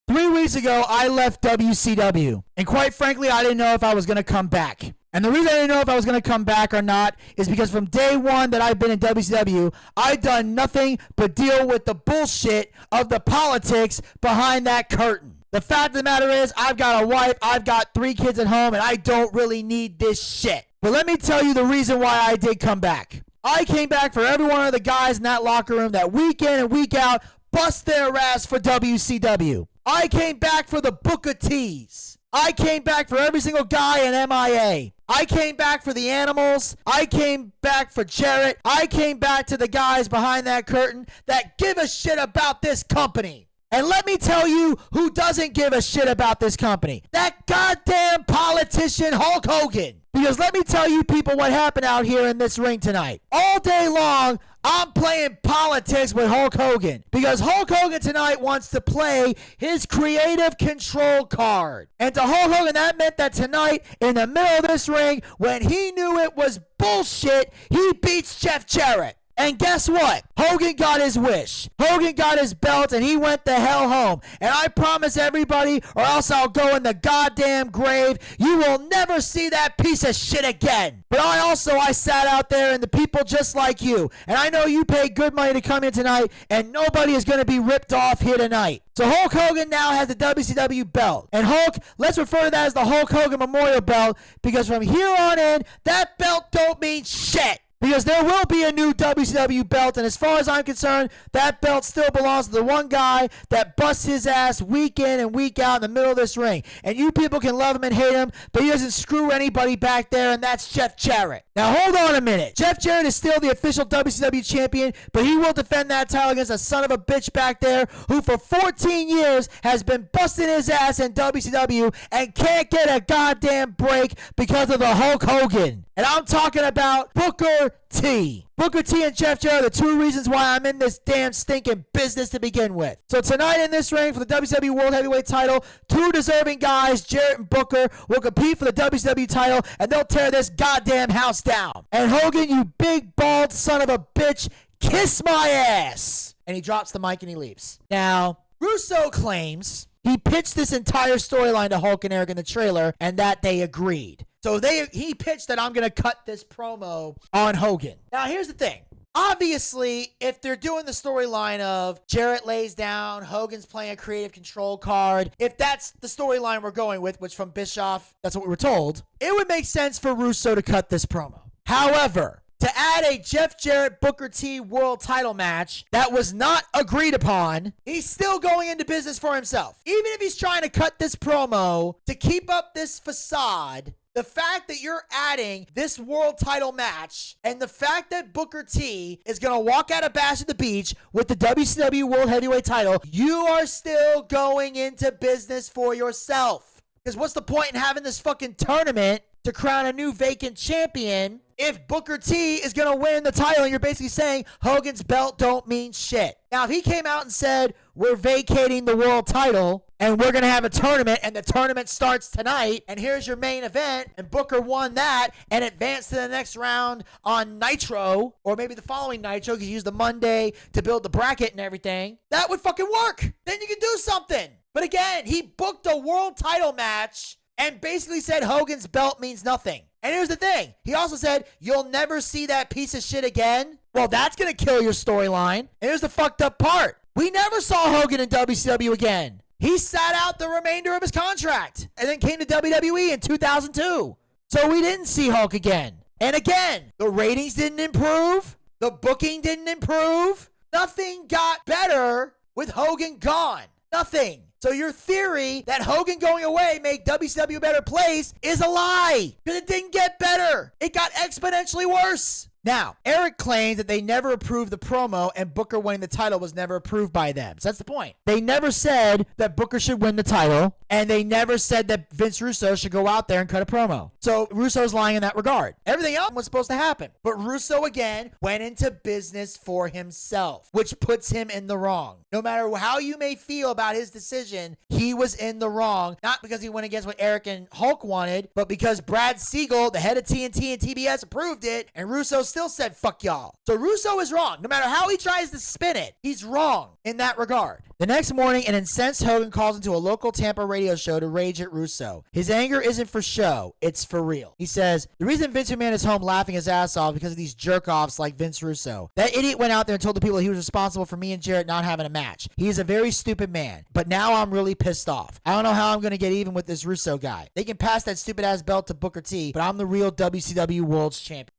Three weeks ago, I left WCW. And quite frankly, I didn't know if I was going to come back. And the reason I didn't know if I was going to come back or not is because from day one that I've been in WCW, I've done nothing but deal with the bullshit of the politics behind that curtain. The fact of the matter is, I've got a wife, I've got 3 kids at home, and I don't really need this shit. But let me tell you the reason why I did come back. I came back for every one of the guys in that locker room that week in and week out bust their ass for WCW. I came back for the Booker T's. I came back for every single guy in MIA. I came back for the Animals. I came back for Jarrett. I came back to the guys behind that curtain that give a shit about this company. And let me tell you who doesn't give a shit about this company. That goddamn politician Hulk Hogan. Because let me tell you people what happened out here in this ring tonight. All day long, I'm playing politics with Hulk Hogan. Because Hulk Hogan tonight wants to play his creative control card. And to Hulk Hogan, that meant that tonight, in the middle of this ring, when he knew it was bullshit, he beats Jeff Jarrett. And guess what? Hogan got his wish. Hogan got his belt, and he went the hell home. And I promise everybody, or else I'll go in the goddamn grave, you will never see that piece of shit again. But I sat out there, and the people just like you. And I know you paid good money to come in tonight, and nobody is going to be ripped off here tonight. So Hulk Hogan now has the WCW belt. And Hulk, let's refer to that as the Hulk Hogan Memorial Belt, because from here on in, that belt don't mean shit. Because there will be a new WCW belt, and as far as I'm concerned, that belt still belongs to the one guy that busts his ass week in and week out in the middle of this ring. And you people can love him and hate him, but he doesn't screw anybody back there, and that's Jeff Jarrett. Now, hold on a minute. Jeff Jarrett is still the official WCW champion, but he will defend that title against a son of a bitch back there who for 14 years has been busting his ass in WCW and can't get a goddamn break because of the Hulk Hogan. And I'm talking about Booker T. Booker T and Jeff Jarrett are the 2 reasons why I'm in this damn stinking business to begin with. So tonight in this ring for the WCW World Heavyweight title, 2 deserving guys, Jarrett and Booker, will compete for the WCW title, and they'll tear this goddamn house down. And Hogan, you big bald son of a bitch, kiss my ass. And he drops the mic and he leaves. Now, Russo claims he pitched this entire storyline to Hulk and Eric in the trailer, and that they agreed. So he pitched that I'm going to cut this promo on Hogan. Now, here's the thing. Obviously, if they're doing the storyline of Jarrett lays down, Hogan's playing a creative control card, if that's the storyline we're going with, which from Bischoff, that's what we were told, it would make sense for Russo to cut this promo. However, to add a Jeff Jarrett Booker T world title match that was not agreed upon, he's still going into business for himself. Even if he's trying to cut this promo to keep up this facade, the fact that you're adding this world title match and the fact that Booker T is going to walk out of Bash at the Beach with the WCW World Heavyweight title, you are still going into business for yourself. Because what's the point in having this fucking tournament to crown a new vacant champion if Booker T is going to win the title and you're basically saying Hogan's belt don't mean shit? Now, if he came out and said, we're vacating the world title and we're going to have a tournament and the tournament starts tonight and here's your main event and Booker won that and advanced to the next round on Nitro or maybe the following Nitro because you use the Monday to build the bracket and everything, that would fucking work. Then you can do something. But again, he booked a world title match and basically said Hogan's belt means nothing. And here's the thing. He also said, you'll never see that piece of shit again. Well, that's going to kill your storyline. And here's the fucked up part. We never saw Hogan in WCW again. He sat out the remainder of his contract and then came to WWE in 2002. So we didn't see Hulk again. And again, the ratings didn't improve. The booking didn't improve. Nothing got better with Hogan gone. Nothing. So your theory that Hogan going away made WCW a better place is a lie. Because it didn't get better. It got exponentially worse. Now, Eric claims that they never approved the promo and Booker winning the title was never approved by them. So that's the point. They never said that Booker should win the title, and they never said that Vince Russo should go out there and cut a promo. So Russo's lying in that regard. Everything else was supposed to happen. But Russo, again, went into business for himself, which puts him in the wrong. No matter how you may feel about his decision, he was in the wrong. Not because he went against what Eric and Hulk wanted, but because Brad Siegel, the head of TNT and TBS, approved it, and Russo still said, fuck y'all. So Russo is wrong. No matter how he tries to spin it, he's wrong in that regard. The next morning, an incensed Hogan calls into a local Tampa radio show to rage at Russo. His anger isn't for show, it's for real. He says, the reason Vince McMahon is home laughing his ass off because of these jerk-offs like Vince Russo. That idiot went out there and told the people he was responsible for me and Jarrett not having a match. He is a very stupid man, but now I'm really pissed off. I don't know how I'm going to get even with this Russo guy. They can pass that stupid-ass belt to Booker T, but I'm the real WCW World's Champion.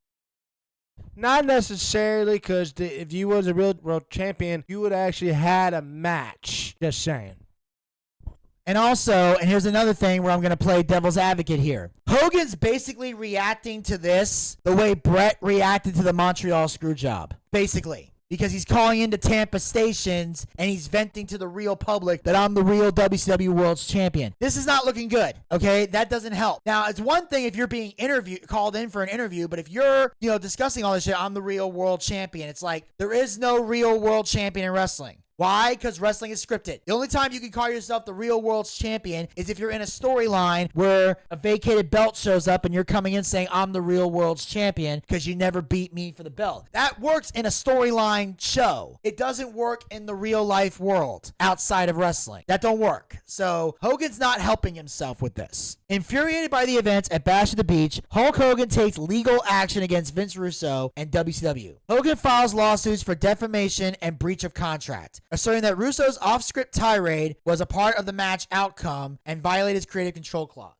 Not necessarily, because if you was a real world champion, you would actually had a match. Just saying. And also, and here's another thing where I'm going to play devil's advocate here. Hogan's basically reacting to this the way Brett reacted to the Montreal Screwjob. Basically. Because he's calling into Tampa stations and he's venting to the real public that I'm the real WCW World's Champion. This is not looking good, okay? That doesn't help. Now, it's one thing if you're being called in for an interview, but if you're, discussing all this shit, I'm the real world champion. It's like, there is no real world champion in wrestling. Why? Because wrestling is scripted. The only time you can call yourself the real world's champion is if you're in a storyline where a vacated belt shows up and you're coming in saying, I'm the real world's champion because you never beat me for the belt. That works in a storyline show. It doesn't work in the real life world outside of wrestling. That don't work. So Hogan's not helping himself with this. Infuriated by the events at Bash at the Beach, Hulk Hogan takes legal action against Vince Russo and WCW. Hogan files lawsuits for defamation and breach of contract, asserting that Russo's off-script tirade was a part of the match outcome and violated his creative control clause.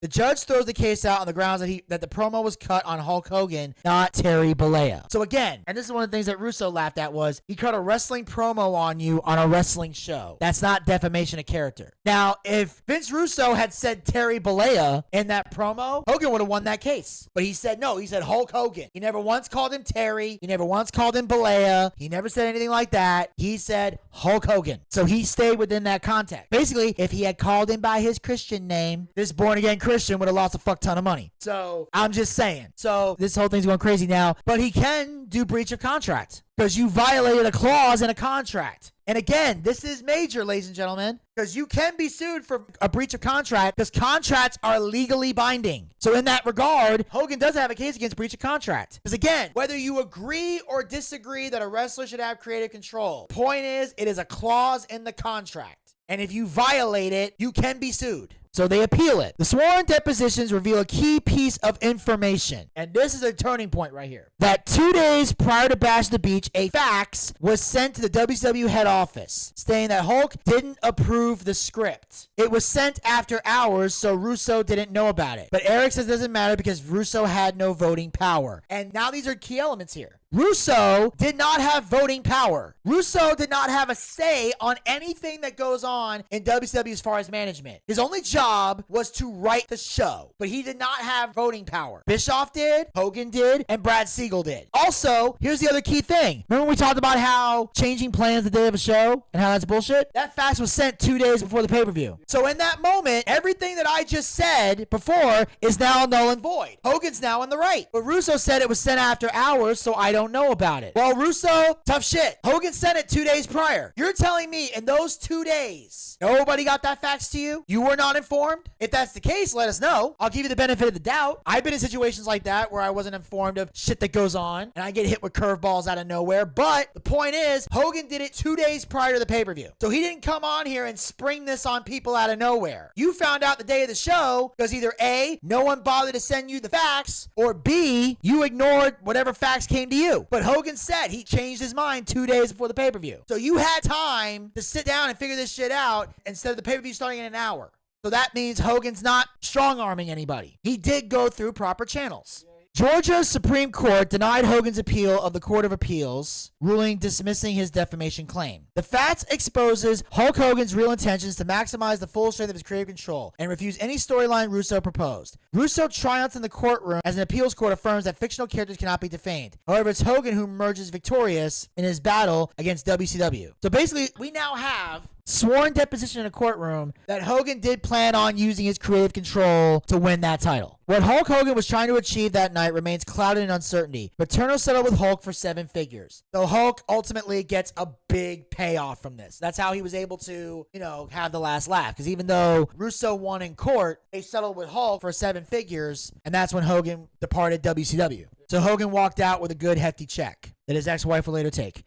The judge throws the case out on the grounds that the promo was cut on Hulk Hogan, not Terry Bollea. So again, and this is one of the things that Russo laughed at, was he cut a wrestling promo on you on a wrestling show. That's not defamation of character. Now, if Vince Russo had said Terry Bollea in that promo, Hogan would have won that case. But he said no. He said Hulk Hogan. He never once called him Terry. He never once called him Bollea. He never said anything like that. He said Hulk Hogan. So he stayed within that context. Basically, if he had called him by his Christian name, this born-again Christian would have lost a fuck ton of money. So I'm just saying. So this whole thing's going crazy now. But he can do breach of contract because you violated a clause in a contract. And again, this is major, ladies and gentlemen, because you can be sued for a breach of contract because contracts are legally binding. So in that regard, Hogan does have a case against breach of contract. Because again, whether you agree or disagree that a wrestler should have creative control, point is, it is a clause in the contract. And if you violate it, you can be sued. So they appeal it. The sworn depositions reveal a key piece of information. And this is a turning point right here. That 2 days prior to Bash at the Beach, a fax was sent to the WCW head office stating that Hulk didn't approve the script. It was sent after hours, so Russo didn't know about it. But Eric says it doesn't matter because Russo had no voting power. And now these are key elements here. Russo did not have voting power. Russo did not have a say on anything that goes on in WCW as far as management. His only job was to write the show, but he did not have voting power. Bischoff did, Hogan did, and Brad Siegel did. Also, here's the other key thing. Remember when we talked about how changing plans the day of a show and how that's bullshit? That fax was sent 2 days before the pay-per-view. So in that moment, everything that I just said before is now null and void. Hogan's now in the right. But Russo said it was sent after hours, so I don't know about it. Well, Russo, tough shit. Hogan sent it 2 days prior. You're telling me in those 2 days, nobody got that fax to you? You were not informed? If that's the case, let us know. I'll give you the benefit of the doubt. I've been in situations like that where I wasn't informed of shit that goes on, and I get hit with curveballs out of nowhere. But the point is, Hogan did it 2 days prior to the pay-per-view. So he didn't come on here and spring this on people out of nowhere. You found out the day of the show because either A, no one bothered to send you the fax, or B, you ignored whatever fax came to you. But Hogan said he changed his mind 2 days before the pay-per-view. So you had time to sit down and figure this shit out instead of the pay-per-view starting in an hour. So that means Hogan's not strong-arming anybody. He did go through proper channels. Georgia's Supreme Court denied Hogan's appeal of the Court of Appeals, ruling dismissing his defamation claim. The facts exposes Hulk Hogan's real intentions to maximize the full strength of his creative control and refuse any storyline Russo proposed. Russo triumphs in the courtroom as an appeals court affirms that fictional characters cannot be defamed. However, it's Hogan who emerges victorious in his battle against WCW. So basically, we now have sworn deposition in a courtroom that Hogan did plan on using his creative control to win that title. What Hulk Hogan was trying to achieve that night remains clouded in uncertainty, but Turner settled with Hulk for 7 figures. So Hulk ultimately gets a big payoff from this. That's how he was able to, have the last laugh. Because even though Russo won in court, they settled with Hulk for 7 figures, and that's when Hogan departed WCW. So Hogan walked out with a good hefty check that his ex-wife will later take.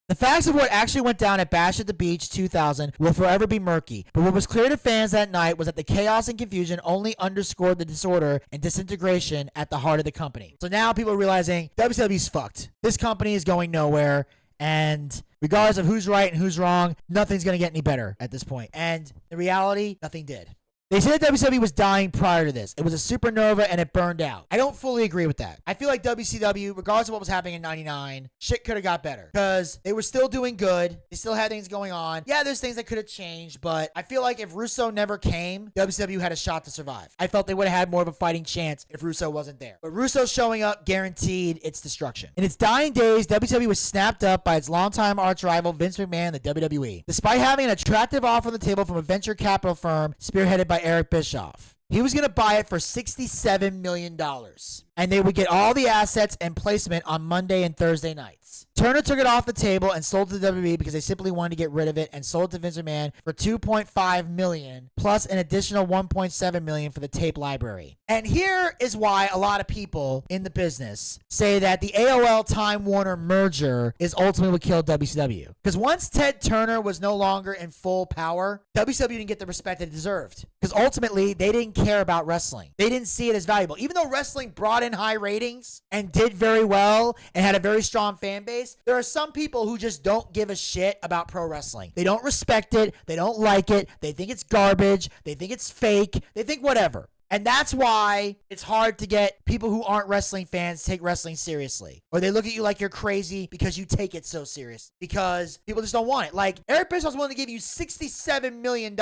The facts of what actually went down at Bash at the Beach 2000 will forever be murky, but what was clear to fans that night was that the chaos and confusion only underscored the disorder and disintegration at the heart of the company. So now people are realizing WWE's fucked. This company is going nowhere, and regardless of who's right and who's wrong, nothing's going to get any better at this point. And in reality, nothing did. They said WCW was dying prior to this. It was a supernova and it burned out. I don't fully agree with that. I feel like WCW, regardless of what was happening in 99, shit could have got better. Because they were still doing good. They still had things going on. Yeah, there's things that could have changed, but I feel like if Russo never came, WCW had a shot to survive. I felt they would have had more of a fighting chance if Russo wasn't there. But Russo showing up guaranteed its destruction. In its dying days, WCW was snapped up by its longtime arch rival Vince McMahon and the WWE. Despite having an attractive offer on the table from a venture capital firm spearheaded by Eric Bischoff. He was going to buy it for $67 million. And they would get all the assets and placement on Monday and Thursday nights. Turner took it off the table and sold it to WWE because they simply wanted to get rid of it, and sold it to Vince McMahon for $2.5 million plus an additional $1.7 million for the tape library. And here is why a lot of people in the business say that the AOL Time Warner merger is ultimately what killed WCW. Because once Ted Turner was no longer in full power, WCW didn't get the respect it deserved. Because ultimately, they didn't care about wrestling. They didn't see it as valuable. Even though wrestling brought in high ratings and did very well and had a very strong fan base, there are some people who just don't give a shit about pro wrestling. They don't respect it. They don't like it. They think it's garbage. They think it's fake. They think whatever. And that's why it's hard to get people who aren't wrestling fans to take wrestling seriously. Or they look at you like you're crazy because you take it so serious. Because people just don't want it. Like, Eric Bischoff's willing to give you $67 million.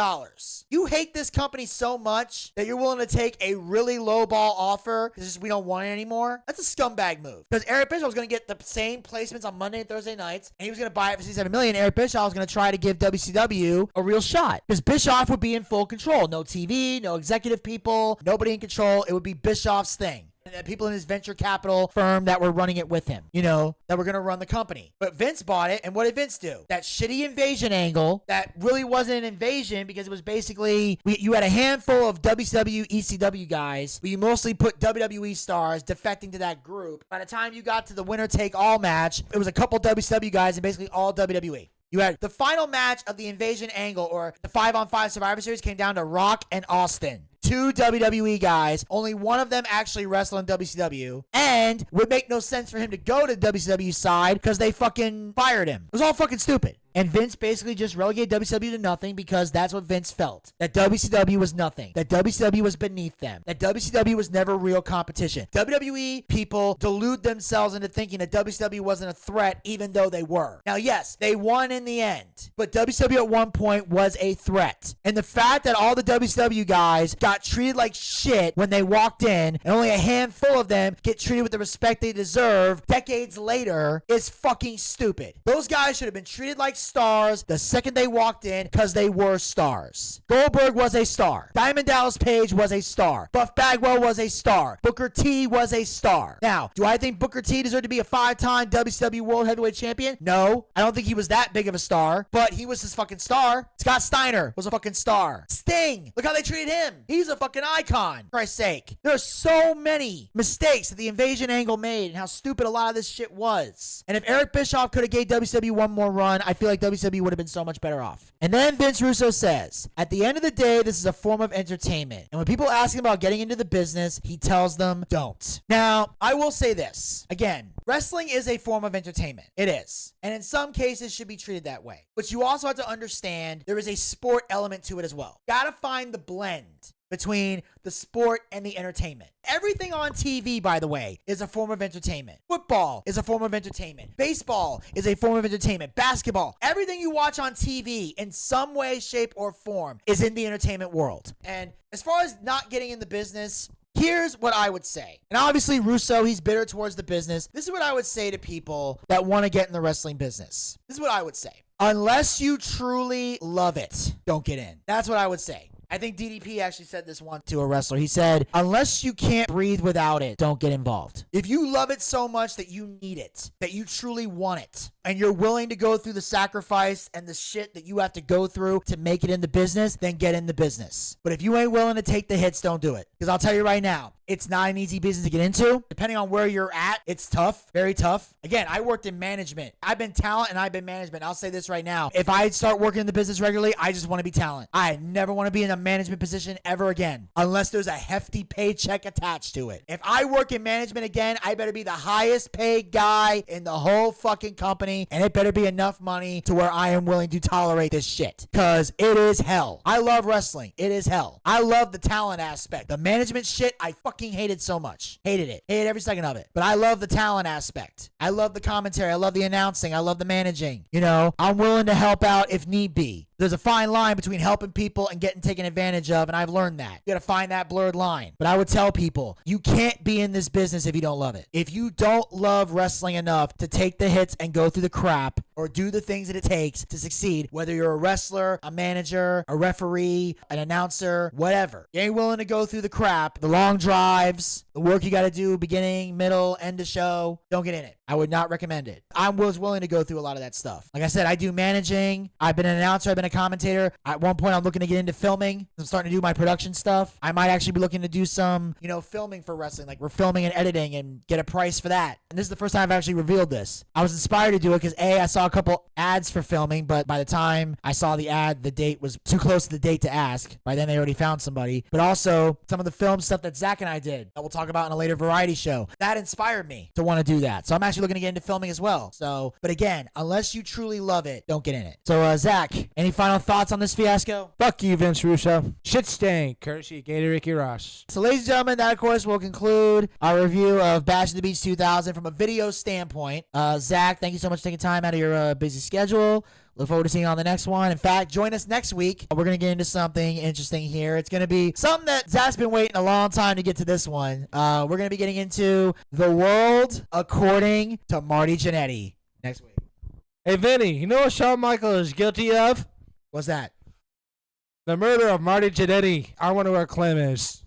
You hate this company so much that you're willing to take a really low ball offer because we don't want it anymore. That's a scumbag move. Because Eric Bischoff's going to get the same placements on Monday and Thursday nights, and he was going to buy it for $67 million. Eric Bischoff was going to try to give WCW a real shot. Because Bischoff would be in full control. No TV, no executive people, nobody in control. It would be Bischoff's thing. And the people in his venture capital firm that were running it with him, that were going to run the company. But Vince bought it, and what did Vince do? That shitty invasion angle that really wasn't an invasion because it was basically, you had a handful of WCW, ECW guys, but you mostly put WWE stars defecting to that group. By the time you got to the winner-take-all match, it was a couple WCW guys and basically all WWE. You had the final match of the invasion angle, or the 5-on-5 Survivor Series, came down to Rock and Austin. 2 WWE guys. Only one of them actually wrestled in WCW. And would make no sense for him to go to the WCW side because they fucking fired him. It was all fucking stupid. And Vince basically just relegated WCW to nothing because that's what Vince felt. That WCW was nothing. That WCW was beneath them. That WCW was never real competition. WWE people delude themselves into thinking that WCW wasn't a threat even though they were. Now, yes, they won in the end. But WCW at one point was a threat. And the fact that all the WCW guys got treated like shit when they walked in, and only a handful of them get treated with the respect they deserve decades later, is fucking stupid. Those guys should have been treated like stars the second they walked in because they were stars. Goldberg was a star. Diamond Dallas Page was a star. Buff Bagwell was a star. Booker T was a star. Now, do I think Booker T deserved to be a 5-time WCW World Heavyweight Champion? No. I don't think he was that big of a star, but he was his fucking star. Scott Steiner was a fucking star. Sting, look how they treated him. He's a fucking icon, for Christ's sake. There are so many mistakes that the invasion angle made and how stupid a lot of this shit was. And if Eric Bischoff could have gave WCW one more run, I feel like WCW would have been so much better off. And then Vince Russo says, at the end of the day, this is a form of entertainment. And when people ask him about getting into the business, he tells them, don't. Now, I will say this. Again, wrestling is a form of entertainment. It is. And in some cases should be treated that way. But you also have to understand there is a sport element to it as well. Gotta find the blend between the sport and the entertainment. Everything on TV, by the way, is a form of entertainment. Football is a form of entertainment. Baseball is a form of entertainment. Basketball, everything you watch on TV in some way, shape, or form is in the entertainment world. And as far as not getting in the business, here's what I would say. And obviously, Russo, he's bitter towards the business. This is what I would say to people that want to get in the wrestling business. This is what I would say. Unless you truly love it, don't get in. That's what I would say. I think DDP actually said this once to a wrestler. He said, unless you can't breathe without it, don't get involved. If you love it so much that you need it, that you truly want it, and you're willing to go through the sacrifice and the shit that you have to go through to make it in the business, then get in the business. But if you ain't willing to take the hits, don't do it. Because I'll tell you right now, it's not an easy business to get into. Depending on where you're at, it's tough, very tough. Again, I worked in management. I've been talent and I've been management. I'll say this right now. If I start working in the business regularly, I just want to be talent. I never want to be in a management position ever again, unless there's a hefty paycheck attached to it. If I work in management again, I better be the highest paid guy in the whole fucking company, and it better be enough money to where I am willing to tolerate this shit. Because it is hell. I love wrestling. It is hell. I love the talent aspect. The management shit, I fucking hated so much. Hated it. Hated every second of it. But I love the talent aspect. I love the commentary. I love the announcing. I love the managing. You know, I'm willing to help out if need be. There's a fine line between helping people and getting taken advantage of, and I've learned that. You gotta find that blurred line. But I would tell people, you can't be in this business if you don't love it. If you don't love wrestling enough to take the hits and go through the crap, or do the things that it takes to succeed, whether you're a wrestler, a manager, a referee, an announcer, whatever. You ain't willing to go through the crap, the long drives, the work you gotta do, beginning, middle, end of show, don't get in it. I would not recommend it. I was willing to go through a lot of that stuff. Like I said, I do managing. I've been an announcer. I've been a commentator. At one point, I'm looking to get into filming. I'm starting to do my production stuff. I might actually be looking to do some, filming for wrestling. Like we're filming and editing and get a price for that. And this is the first time I've actually revealed this. I was inspired to do it because I saw a couple ads for filming, but by the time I saw the ad, the date was too close to the date to ask. By then, they already found somebody. But also, some of the film stuff that Zach and I did that we'll talk about in a later variety show, that inspired me to want to do that. So I'm actually looking to get into filming as well. So, but again, unless you truly love it, don't get in it. So, Zach, any final thoughts on this fiasco? Fuck you, Vince Russo. Shit stain, courtesy of Gator Ricky Ross. So, ladies and gentlemen, that of course will conclude our review of Bash at the Beach 2000 from a video standpoint. Zach, thank you so much for taking time out of your busy schedule. Look forward to seeing you on the next one. In fact, join us next week. We're going to get into something interesting here. It's going to be something that Zach's been waiting a long time to get to this one. We're going to be getting into the world according to Marty Jannetty next week. Hey, Vinny, you know what Shawn Michaels is guilty of? What's that? The murder of Marty Jannetty. I wonder where Clem is.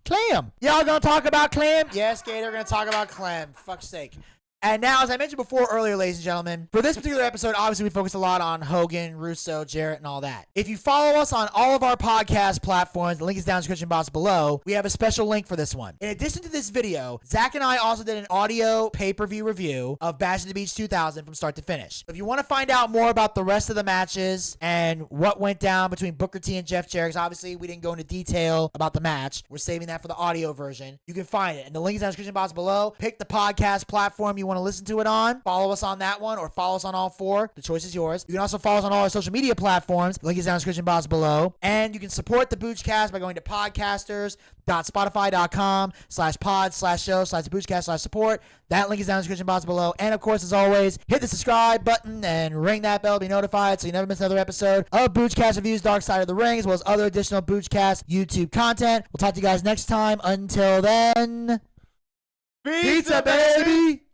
Clem. Y'all going to talk about Clem? Yes, Gator, we're going to talk about Clem. Fuck's sake. And now, as I mentioned before earlier, ladies and gentlemen, for this particular episode, obviously we focused a lot on Hogan, Russo, Jarrett, and all that. If you follow us on all of our podcast platforms, the link is down in the description box below, we have a special link for this one. In addition to this video, Zach and I also did an audio pay-per-view review of Bash at the Beach 2000 from start to finish. If you want to find out more about the rest of the matches and what went down between Booker T and Jeff Jarrett, obviously we didn't go into detail about the match. We're saving that for the audio version. You can find it. And the link is down in the description box below. Pick the podcast platform you want to listen to it on. Follow us on that one or follow us on all four. The choice is yours. You can also follow us on all our social media platforms. The link is down in the description box below. And you can support the Boochcast by going to podcasters.spotify.com/pod/show/Boochcast/support. That link is down in the description box below. And of course, as always, hit the subscribe button and ring that bell to be notified so you never miss another episode of Boochcast Reviews Darkside of the Ring, as well as other additional Boochcast YouTube content. We'll talk to you guys next time. Until then, pizza, baby!